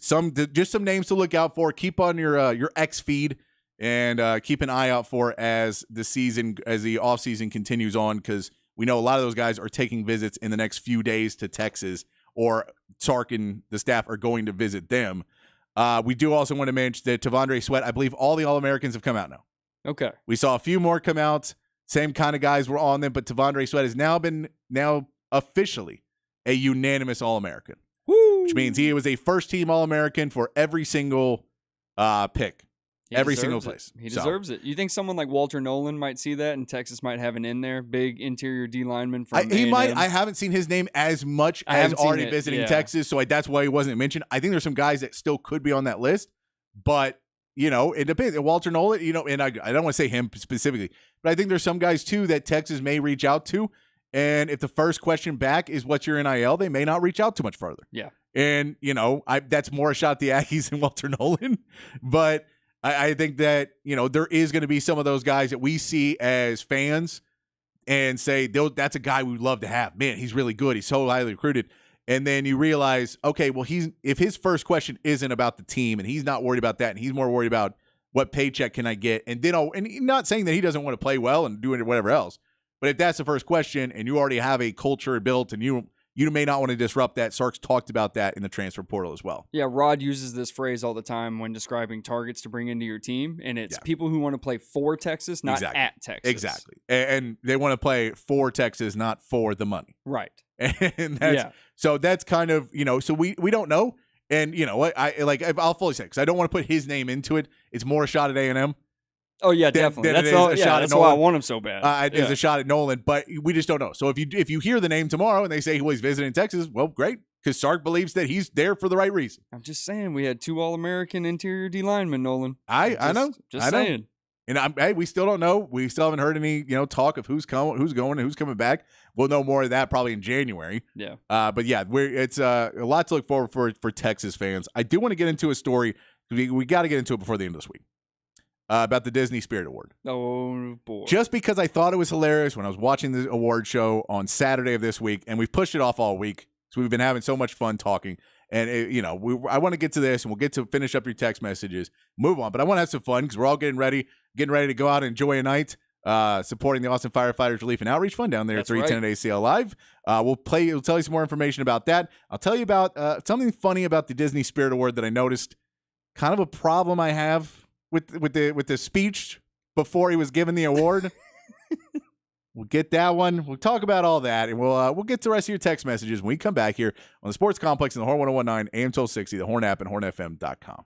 Just some names to look out for. Keep on your X feed and keep an eye out for as the offseason continues on, because we know a lot of those guys are taking visits in the next few days to Texas, or Sark and the staff are going to visit them. We do also want to mention that T'Vondre Sweat, I believe all the All-Americans have come out now. Okay. We saw a few more come out. Same kind of guys were on them, but T'Vondre Sweat has now officially a unanimous All-American. Woo! Which means he was a first-team All-American for every single pick. every single place. He deserves it. You think someone like Walter Nolan might see that, and Texas might have an in there, big interior D lineman from he A&M? might. I haven't seen his name as much as already visiting Texas, so that's why he wasn't mentioned. I think there's some guys that still could be on that list, but it depends. Walter Nolan, and I don't want to say him specifically, but I think there's some guys too that Texas may reach out to, and if the first question back is what's your NIL, they may not reach out too much further. Yeah, and that's more a shot at the Aggies than Walter Nolan, but I think that there is going to be some of those guys that we see as fans and say that's a guy we would love to have. Man, he's really good. He's so highly recruited. And then you realize, okay, well, if his first question isn't about the team and he's not worried about that and he's more worried about what paycheck can I get, and then and not saying that he doesn't want to play well and do it whatever else, but if that's the first question and you already have a culture built and you may not want to disrupt that, Sark's talked about that in the transfer portal as well. Yeah, Rod uses this phrase all the time when describing targets to bring into your team, and it's people who want to play for Texas, not at Texas. Exactly. And they want to play for Texas, not for the money. Right. And so that's kind of, so we don't know. And I'll fully say, because I don't want to put his name into it. It's more a shot at A&M. Oh yeah, definitely. That's why I want him so bad. It's a shot at Nolan, but we just don't know. So if you hear the name tomorrow and they say he's visiting Texas, well, great, because Sark believes that he's there for the right reason. I'm just saying, we had 2 All-American interior D linemen, Nolan. I know. Just saying. And we still don't know. We still haven't heard any talk of who's going and who's coming back. We'll know more of that probably in January. Yeah. But yeah, it's a lot to look forward for Texas fans. I do want to get into a story. We got to get into it before the end of this week. About the Disney Spirit Award. Oh, boy. Just because I thought it was hilarious when I was watching the award show on Saturday of this week, and we've pushed it off all week, so we've been having so much fun talking. And, I want to get to this, and we'll get to finish up your text messages, move on. But I want to have some fun because we're all getting ready to go out and enjoy a night supporting the Austin Firefighters Relief and Outreach Fund down there at 310 at ACL Live. We'll tell you some more information about that. I'll tell you about something funny about the Disney Spirit Award that I noticed, kind of a problem I have with the speech before he was given the award. We'll get that one. We'll talk about all that, and we'll get to the rest of your text messages when we come back here on the Sports Complex in the Horn 1019, AM 1260, the Horn app, and hornfm.com.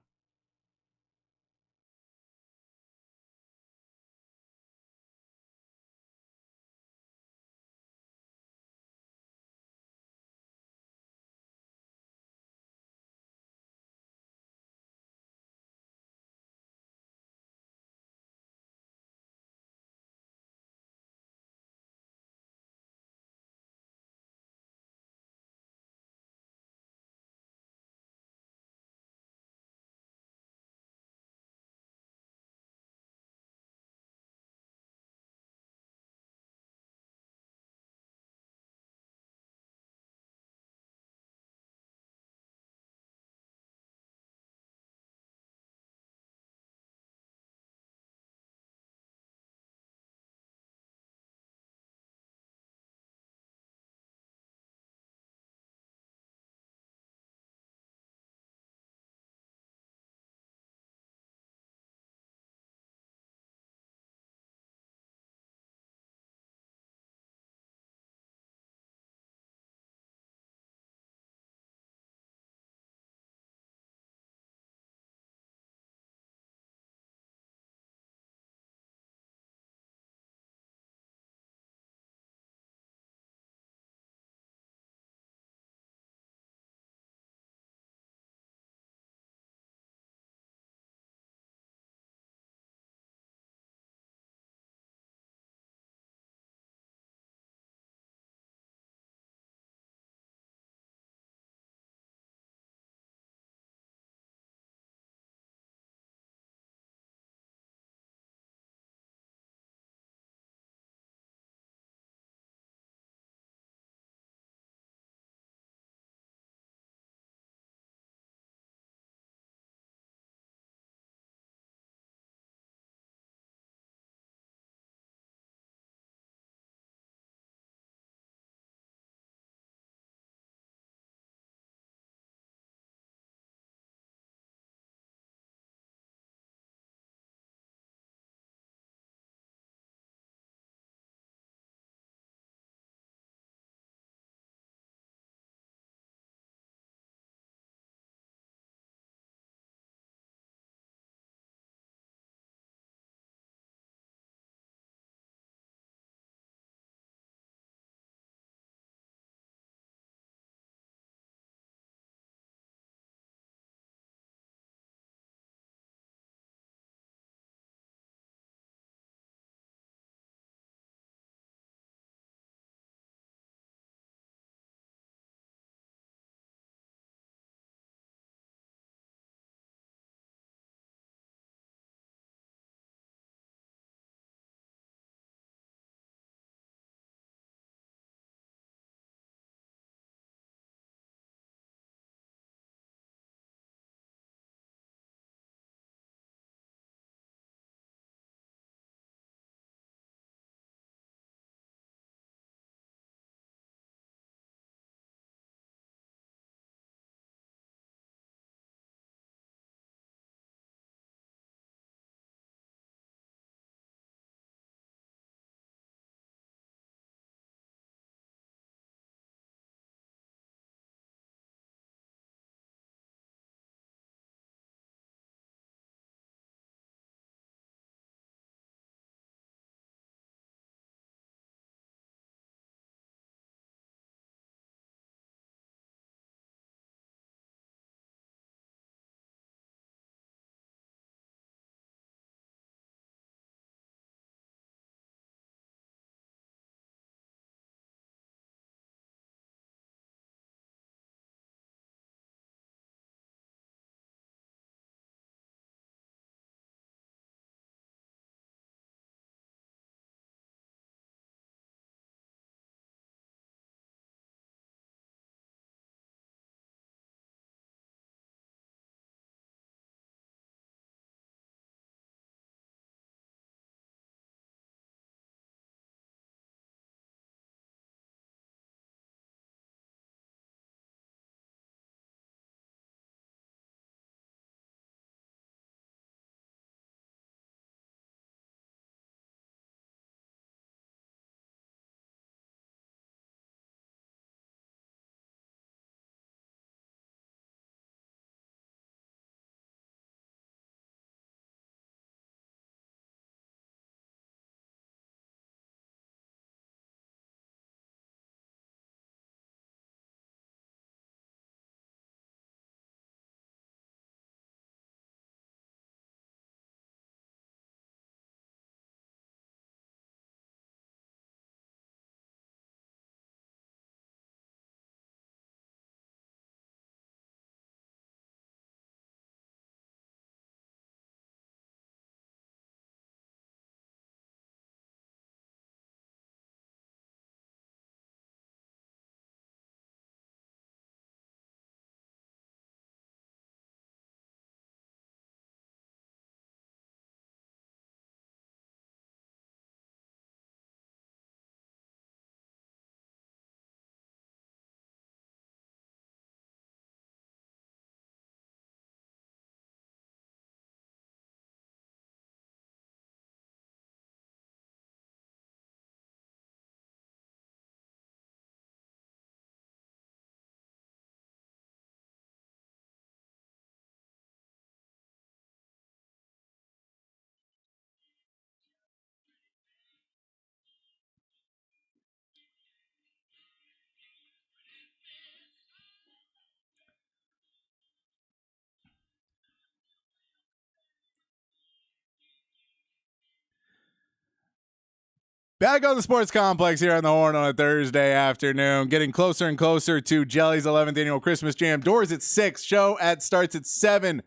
Back on the Sports Complex here on the Horn on a Thursday afternoon, getting closer and closer to Jelly's 11th annual Christmas Jam. Doors at 6, show starts at 7.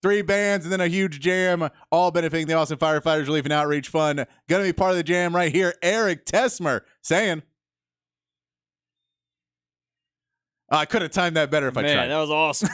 3 bands and then a huge jam, all benefiting the Austin Firefighters Relief and Outreach Fund. Going to be part of the jam right here. Eric Tesmer saying, I could have timed that better if I tried. Man, that was awesome.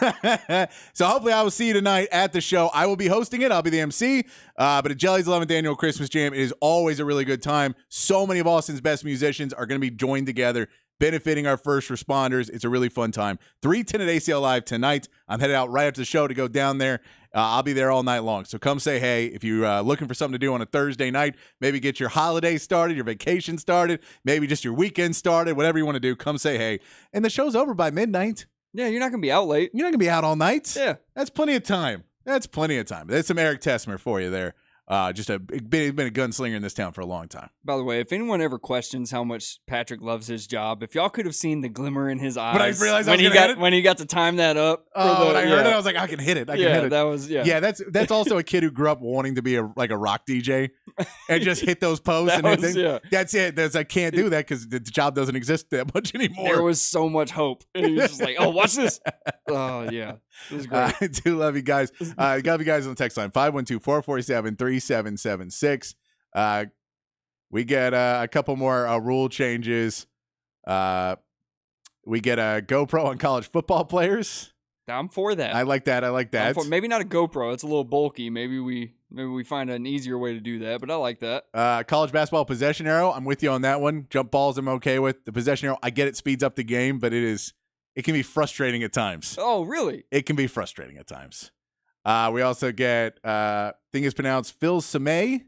So hopefully I will see you tonight at the show. I will be hosting it. I'll be the MC. But at Jelly's 11th annual Christmas Jam, it is always a really good time. So many of Austin's best musicians are going to be joined together, benefiting our first responders. It's a really fun time. 3:10 at ACL Live tonight. I'm headed out right after the show to go down there. I'll be there all night long. So come say hey. If you're looking for something to do on a Thursday night, maybe get your holiday started, your vacation started, maybe just your weekend started, whatever you want to do, come say hey. And the show's over by midnight. Yeah, you're not going to be out late. You're not going to be out all night. Yeah. That's plenty of time. That's some Eric Tesmer for you there. He's been a gunslinger in this town for a long time. By the way, if anyone ever questions how much Patrick loves his job, if y'all could have seen the glimmer in his eyes But I realized when he got to time that up. When I heard it, I was like, I can hit it. I can hit it. That was Yeah, that's also a kid who grew up wanting to be a rock DJ and just hit those posts and everything. Yeah. That's it. I can't do that because the job doesn't exist that much anymore. There was so much hope. And he was just like, oh, watch this. Oh, yeah. It was great. I do love you guys. Got you guys on the text line, 512-447-3776. We get a couple more rule changes. We get a GoPro on college football players. I'm for that. I like that. Maybe not a GoPro. It's a little bulky. Maybe we find an easier way to do that, but I like that. College basketball possession arrow. I'm with you on that one. Jump balls I'm okay with. The possession arrow, I get it speeds up the game, but it can be frustrating at times. Oh, really? It can be frustrating at times. We also get, I think it's pronounced Phil Samay,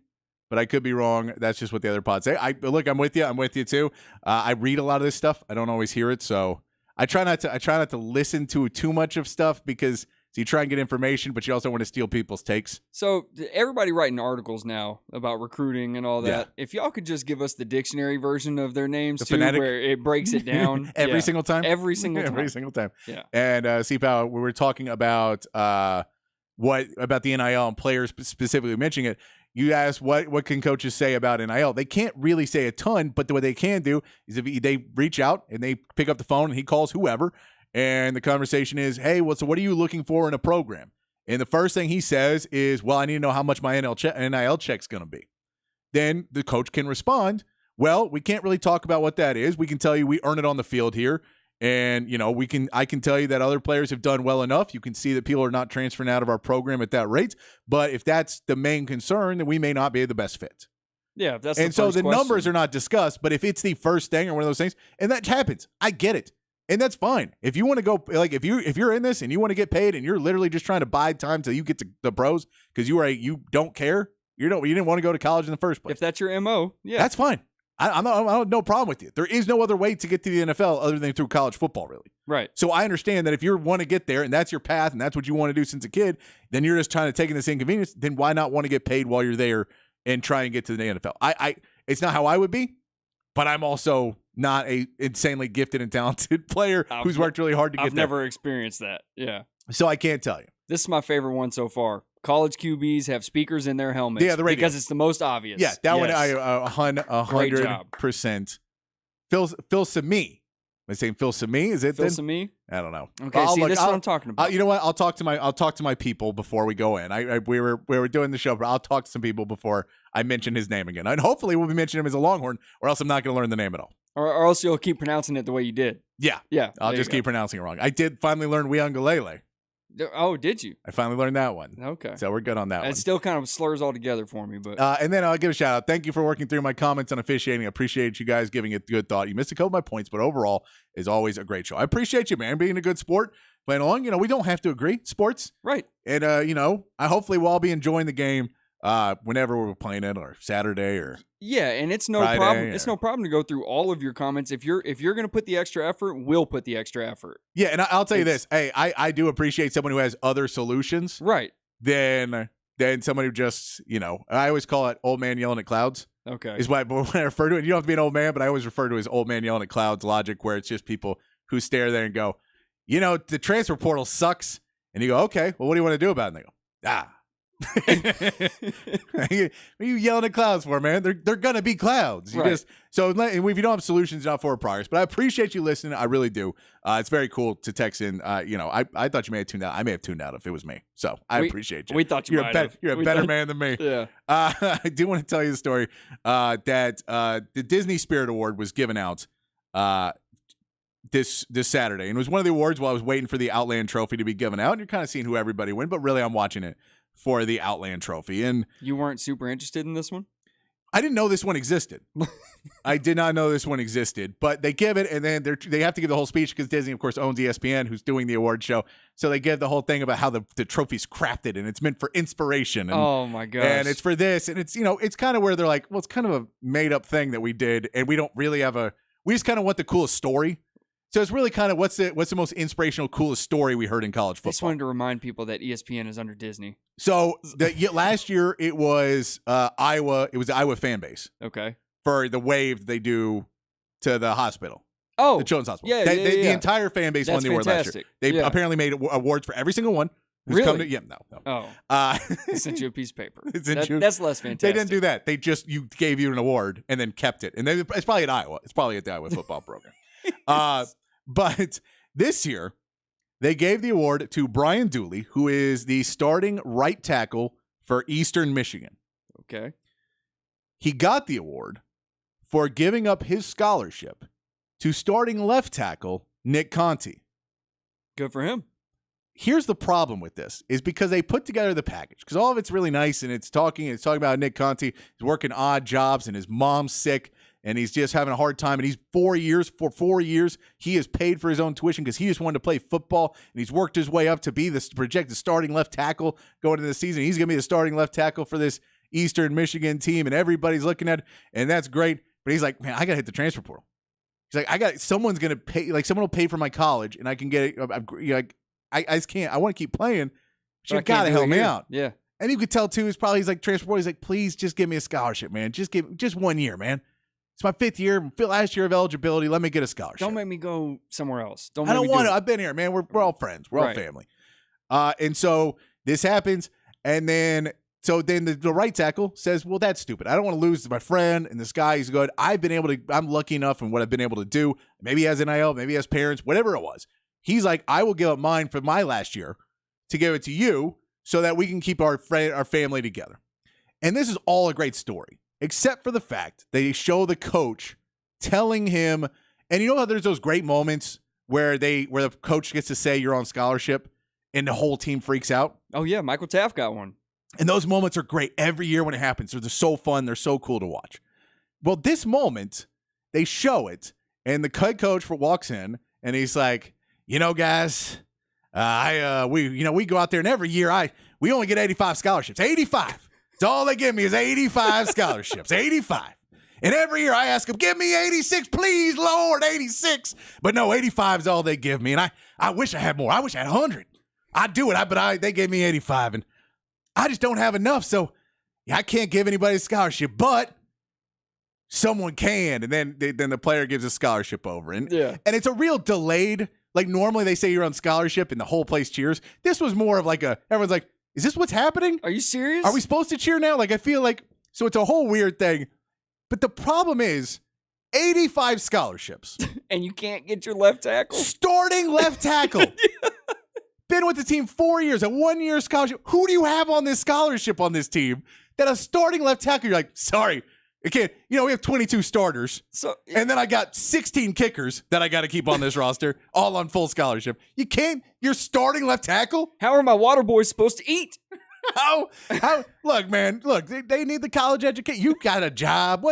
but I could be wrong. That's just what the other pods say. Look, I'm with you. I'm with you too. I read a lot of this stuff. I don't always hear it, so I try not to listen to too much of stuff because you try and get information, but you also want to steal people's takes. So everybody writing articles now about recruiting and all that. Yeah. If y'all could just give us the dictionary version of their names too, phonetic? where it breaks it down Every single time? Every single time. Every single time. Yeah. And CPAL, we were talking about what about the NIL and players specifically mentioning it. You asked what can coaches say about NIL? They can't really say a ton, but what they can do is if they reach out and they pick up the phone and he calls whoever, and the conversation is, hey, so what are you looking for in a program? And the first thing he says is, well, I need to know how much my NIL check's going to be. Then the coach can respond, well, we can't really talk about what that is. We can tell you we earn it on the field here. And, I can tell you that other players have done well enough. You can see that people are not transferring out of our program at that rate. But if that's the main concern, then we may not be the best fit. Yeah, that's and so the numbers are not discussed. But if it's the first thing or one of those things, and that happens, I get it. And that's fine. If you want to go, like if you're in this and you want to get paid and you're literally just trying to bide time till you get to the pros because you don't care, you didn't want to go to college in the first place. If that's your MO, yeah, that's fine. I have no problem with you. There is no other way to get to the NFL other than through college football, really. Right. So I understand that if you want to get there and that's your path and that's what you want to do since a kid, then you're just trying to take in this inconvenience. Then why not want to get paid while you're there and try and get to the NFL? It's not how I would be, but I'm also not a insanely gifted and talented player who's worked really hard to get there. I've never experienced that. Yeah. So I can't tell you. This is my favorite one so far. College QBs have speakers in their helmets. Yeah, the radio. Because it's the most obvious. Yeah, that one, 100%. Phil Samee. Am I saying Phil Samee? Is it Phil Samee? I don't know. Okay, this is what I'm talking about. You know what? I'll talk to my people before we go in. We were doing the show, but I'll talk to some people before I mention his name again. And hopefully we'll be mentioning him as a Longhorn, or else I'm not going to learn the name at all. Or else you'll keep pronouncing it the way you did. Yeah. Yeah. I'll just keep pronouncing it wrong. I did finally learn Wiangalele. Oh, did you? I finally learned that one. Okay. So we're good on that one. It still kind of slurs all together for me. But and then I'll give a shout out. Thank you for working through my comments on officiating. I appreciate you guys giving it good thought. You missed a couple of my points, but overall is always a great show. I appreciate you, man, being a good sport, playing along. We don't have to agree. Sports. Right. And, I hopefully we'll all be enjoying the game whenever we're playing it, or Saturday or yeah, and it's no Friday, problem. It's no problem to go through all of your comments. If you're going to put the extra effort, we'll put the extra effort. Yeah, and I'll tell you this. Hey, I do appreciate someone who has other solutions. Right. Than someone who just, I always call it old man yelling at clouds. Okay. Is when I refer to it. You don't have to be an old man, but I always refer to it as old man yelling at clouds logic, where it's just people who stare there and go, the transfer portal sucks. And you go, okay, well, what do you want to do about it? And they go, What are you yelling at clouds for, man? They're gonna be clouds. You Right. So if you don't have solutions, not forward progress. But I appreciate you listening. I really do. It's very cool to text in. I thought you may have tuned out. I may have tuned out if it was me. So I appreciate you. We thought you're a better man than me. Yeah. I do want to tell you the story that the Disney Spirit Award was given out this Saturday, and it was one of the awards while I was waiting for the Outland Trophy to be given out. And you're kind of seeing who everybody win, but really I'm watching it for the Outland Trophy. And you weren't super interested in this one? I didn't know this one existed. I did not know this one existed, but they give it, and then they have to give the whole speech because Disney, of course, owns ESPN, who's doing the award show. So they give the whole thing about how the trophy's crafted, and it's meant for inspiration. And, oh my gosh! And it's for this, and it's kind of where they're like, well, it's kind of a made up thing that we did, and we don't really have we just kind of want the coolest story. So it's really kind of what's the most inspirational, coolest story we heard in college football. I just wanted to remind people that ESPN is under Disney. So last year it was Iowa. It was the Iowa fan base. Okay. For the wave they do to the hospital. Oh, the Children's Hospital. Yeah, The entire fan base won the award last year. They apparently made awards for every single one. Really? No. Oh. They sent you a piece of paper. That's less fantastic. They didn't do that. They just gave you an award and then kept it. And it's probably at Iowa. It's probably at the Iowa football program. But this year, they gave the award to Brian Dooley, who is the starting right tackle for Eastern Michigan. Okay. He got the award for giving up his scholarship to starting left tackle Nick Conti. Good for him. Here's the problem with this, is because they put together the package, because all of it's really nice, and it's talking about Nick Conti. He's working odd jobs, and his mom's sick, and he's just having a hard time. And he's 4 years, he has paid for his own tuition because he just wanted to play football, and he's worked his way up to be the projected starting left tackle going into the season. He's going to be the starting left tackle for this Eastern Michigan team, and everybody's looking at it, and that's great. But he's like, man, I got to hit the transfer portal. He's like, someone's going to pay, like someone will pay for my college, and I can get it. I just can't. I want to keep playing. But you got to help me out. Yeah. And you could tell too, he's like transfer portal. He's like, please just give me a scholarship, man. Just 1 year, man. It's my 5th year, last year of eligibility. Let me get a scholarship. Don't make me go somewhere else. I don't want to. I've been here, man. We're all friends. We're all family. And so this happens, and then the right tackle says, well, that's stupid. I don't want to lose to my friend, and this guy is good. I'm lucky enough in what I've been able to do. Maybe he has NIL, maybe he has parents, whatever it was. He's like, I will give up mine for my last year to give it to you so that we can keep our family together. And this is all a great story, except for the fact they show the coach telling him, and you know how there's those great moments where the coach gets to say you're on scholarship and the whole team freaks out? Oh, yeah. Michael Taft got one. And those moments are great every year when it happens. They're so fun. They're so cool to watch. Well, this moment, they show it, and the head coach walks in, and he's like, guys, we go out there, and every year we only get 85 scholarships. 85. It's all they give me is 85 scholarships. 85. And every year I ask them, give me 86, please, Lord, 86. But no, 85 is all they give me. And I wish I had more. I wish I had 100. I'd do it, but they gave me 85, and I just don't have enough. So I can't give anybody a scholarship, but someone can. And then the player gives a scholarship over. And it's a real delayed. Like normally they say you're on scholarship and the whole place cheers. This was more of like everyone's like, is this what's happening? Are you serious? Are we supposed to cheer now? Like I feel like, so it's a whole weird thing. But the problem is 85 scholarships. And you can't get your left tackle? Starting left tackle. Been with the team 4 years, a 1 year scholarship. Who do you have on this scholarship on this team that a starting left tackle? You're like, sorry. I can't. We have 22 starters, and then I got 16 kickers that I got to keep on this roster, all on full scholarship. You can't. You're starting left tackle. How are my water boys supposed to eat? How? Look, man. Look, they need the college education. You got a job.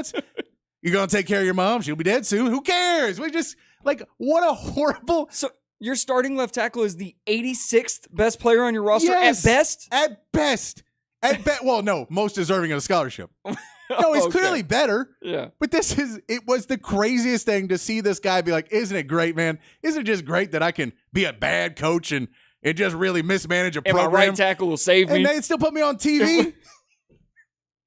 You gonna take care of your mom? She'll be dead soon. Who cares? We just what a horrible. So your starting left tackle is the 86th best player on your roster at best. At best. Well, no, most deserving of a scholarship. No, he's clearly better. Yeah. But it was the craziest thing to see this guy be like, isn't it great, man? Isn't it just great that I can be a bad coach and just really mismanage a program? And my right tackle will save me. And they still put me on TV?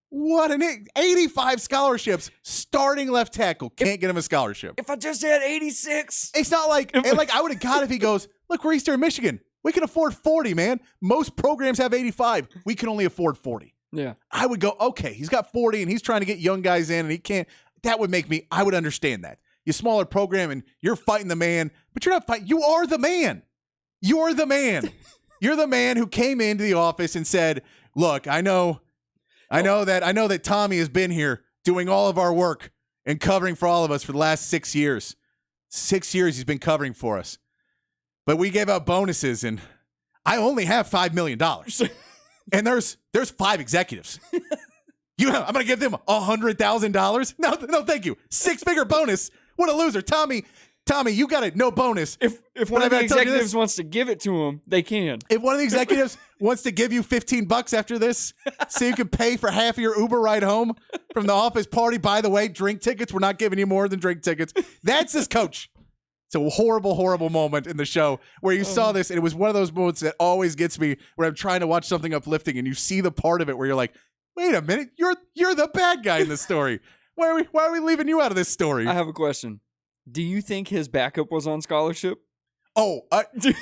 What an 85 scholarships. Starting left tackle. Can't get him a scholarship. If I just had 86. It's not like, I would have got if he goes, look, we're Eastern Michigan. We can afford 40, man. Most programs have 85. We can only afford 40. Yeah. I would go, okay, he's got 40 and he's trying to get young guys in and he can't. That would make me, I would understand that. You smaller program and you're fighting the man, but you're not fighting. You are the man. You're the man. You're the man who came into the office and said, look, I know that Tommy has been here doing all of our work and covering for all of us for the last 6 years. 6 years he's been covering for us. But we gave out bonuses and I only have $5 million. And there's 5 executives. I'm going to give them $100,000? No, thank you. 6-figure bonus. What a loser. Tommy, you got it. No bonus. If one of the executives wants to give it to him, they can. If one of the executives wants to give you $15 after this so you can pay for half of your Uber ride home from the office party, by the way, drink tickets, we're not giving you more than drink tickets. That's this coach. It's a horrible, horrible moment in the show where you saw this, and it was one of those moments that always gets me where I'm trying to watch something uplifting and you see the part of it where you're like, wait a minute, you're the bad guy in this story. Why are we leaving you out of this story? I have a question. Do you think his backup was on scholarship? Oh,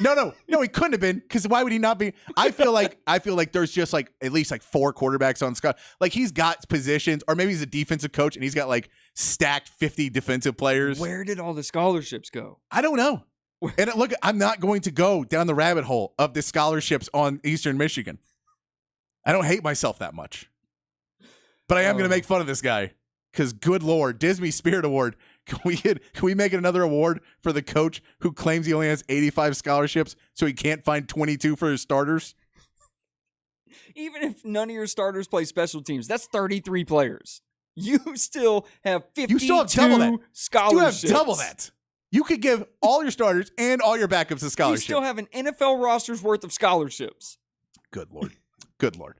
no, he couldn't have been, because why would he not be? I feel like there's just like at least like 4 quarterbacks on Scott. Like he's got positions, or maybe he's a defensive coach and he's got like stacked 50 defensive players. Where did all the scholarships go? I don't know. And look, I'm not going to go down the rabbit hole of the scholarships on Eastern Michigan. I don't hate myself that much. But I am going to make fun of this guy because, good Lord, Disney Spirit Award. Can we make it another award for the coach who claims he only has 85 scholarships so he can't find 22 for his starters? Even if none of your starters play special teams, that's 33 players. You still have 52 you still have double that. scholarships. You have double that. You could give all your starters and all your backups a scholarship. You still have an NFL roster's worth of scholarships. Good Lord. Good Lord.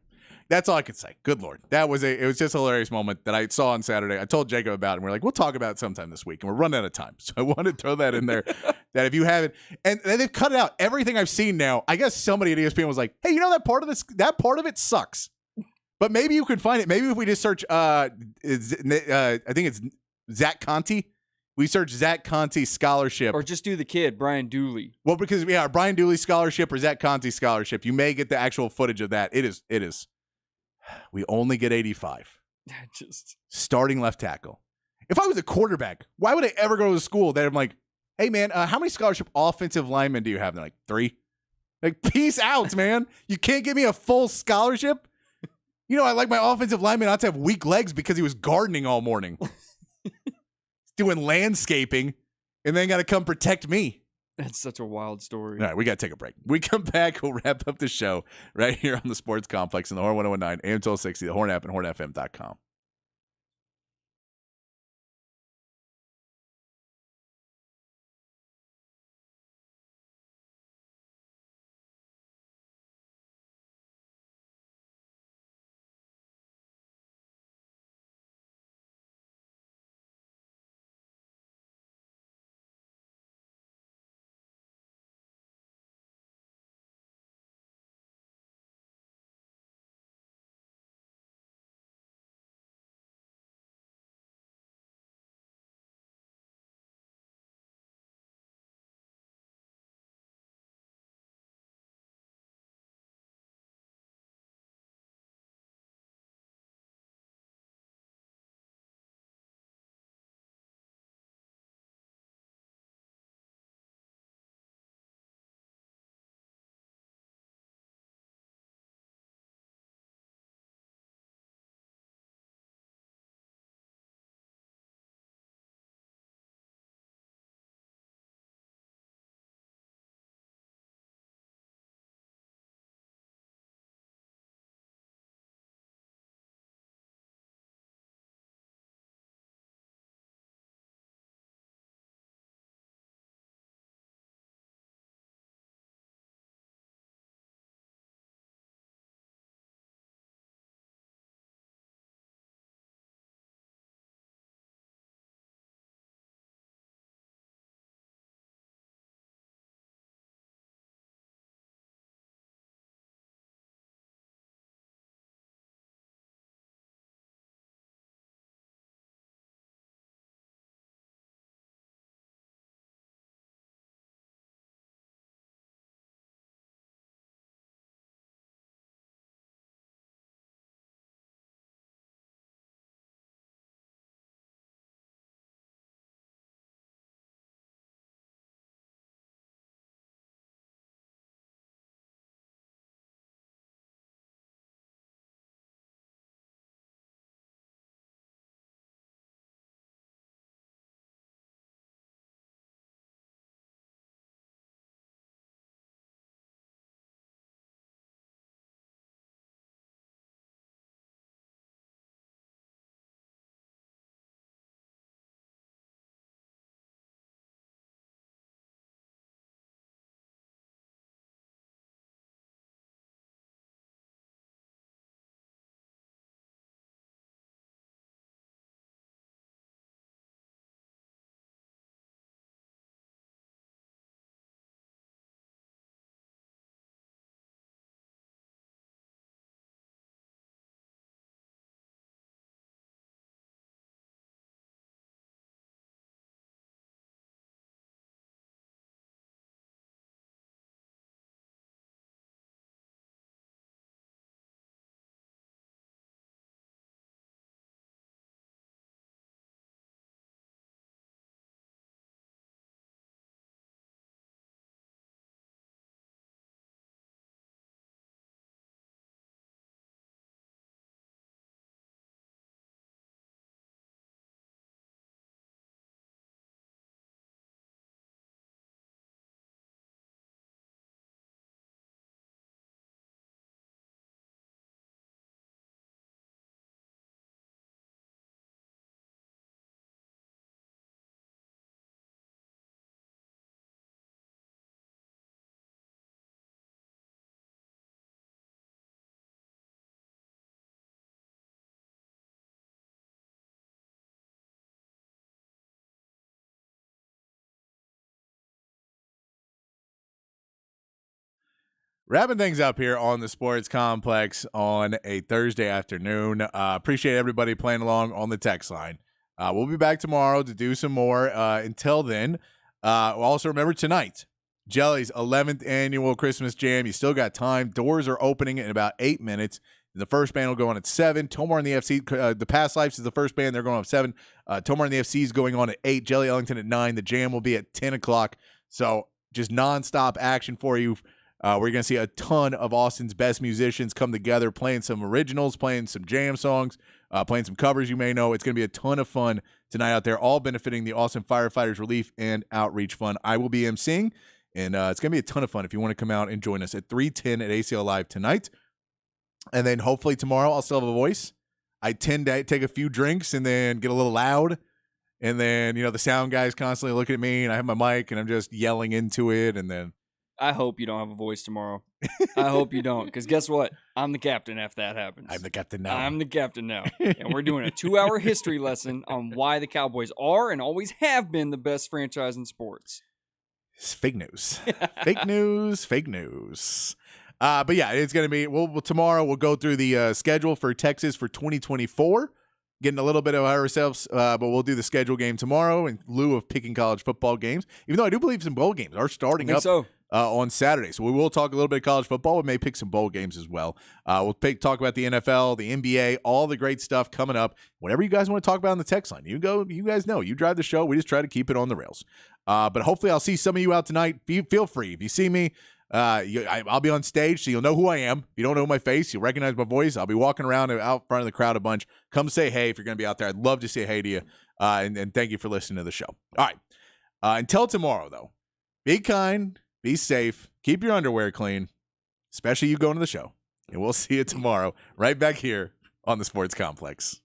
That's all I can say. Good Lord. It was just a hilarious moment that I saw on Saturday. I told Jacob about it, and we're like, we'll talk about it sometime this week, and we're running out of time. So I wanted to throw that in there, that if you haven't, and they've cut it out. Everything I've seen now, I guess somebody at ESPN was like, hey, you know that part of it sucks. But maybe you could find it. Maybe if we just search, I think it's Zach Conte. We search Zach Conte scholarship. Or just do the kid, Brian Dooley. Well, because, Brian Dooley scholarship or Zach Conte scholarship, you may get the actual footage of that. It is. We only get 85. Starting left tackle. If I was a quarterback, why would I ever go to school that I'm like, hey, man, how many scholarship offensive linemen do you have? They're like, 3. Like, peace out, man. You can't give me a full scholarship? I like my offensive lineman not to have weak legs because he was gardening all morning. Doing landscaping, and then got to come protect me. That's such a wild story. All right, we got to take a break. We come back, we'll wrap up the show right here on the Sports Complex in the Horn 1019, AM 1260, the Horn app, and hornfm.com. Wrapping things up here on the Sports Complex on a Thursday afternoon. Appreciate everybody playing along on the text line. We'll be back tomorrow to do some more. Until then, also remember tonight, Jelly's 11th annual Christmas Jam. You still got time. Doors are opening in about 8 minutes. The first band will go on at 7. Tomar and the FC, the Past Lives is the first band. They're going on at 7. Tomar and the FC is going on at 8. Jelly Ellington at 9. The Jam will be at 10 o'clock. So just nonstop action for you. We're going to see a ton of Austin's best musicians come together, playing some originals, playing some jam songs, playing some covers you may know. It's going to be a ton of fun tonight out there, all benefiting the Austin Firefighters Relief and Outreach Fund. I will be emceeing, and it's going to be a ton of fun if you want to come out and join us at 3:10 at ACL Live tonight. And then hopefully tomorrow I'll still have a voice. I tend to take a few drinks and then get a little loud. And then, the sound guy's constantly looking at me, and I have my mic, and I'm just yelling into it, and then I hope you don't have a voice tomorrow. I hope you don't, because guess what? I'm the captain if that happens. I'm the captain now. I'm the captain now. And we're doing a 2-hour history lesson on why the Cowboys are and always have been the best franchise in sports. It's fake news. Fake news. But yeah, it's going to be, tomorrow we'll go through the schedule for Texas for 2024. Getting a little bit of ourselves, but we'll do the schedule game tomorrow in lieu of picking college football games. Even though I do believe some bowl games are starting up on Saturday. So we will talk a little bit of college football. We may pick some bowl games as well. We'll talk about the NFL, the NBA, all the great stuff coming up. Whatever you guys want to talk about on the text line, you guys know. You drive the show. We just try to keep it on the rails. But hopefully I'll see some of you out tonight. Feel free. If you see me, I'll be on stage, so you'll know who I am. If you don't know my face, you'll recognize my voice. I'll be walking around out front of the crowd a bunch. Come say hey if you're going to be out there. I'd love to say hey to you, and thank you for listening to the show. All right. Until tomorrow, though, be kind, be safe, keep your underwear clean, especially you going to the show. And we'll see you tomorrow right back here on the Sports Complex.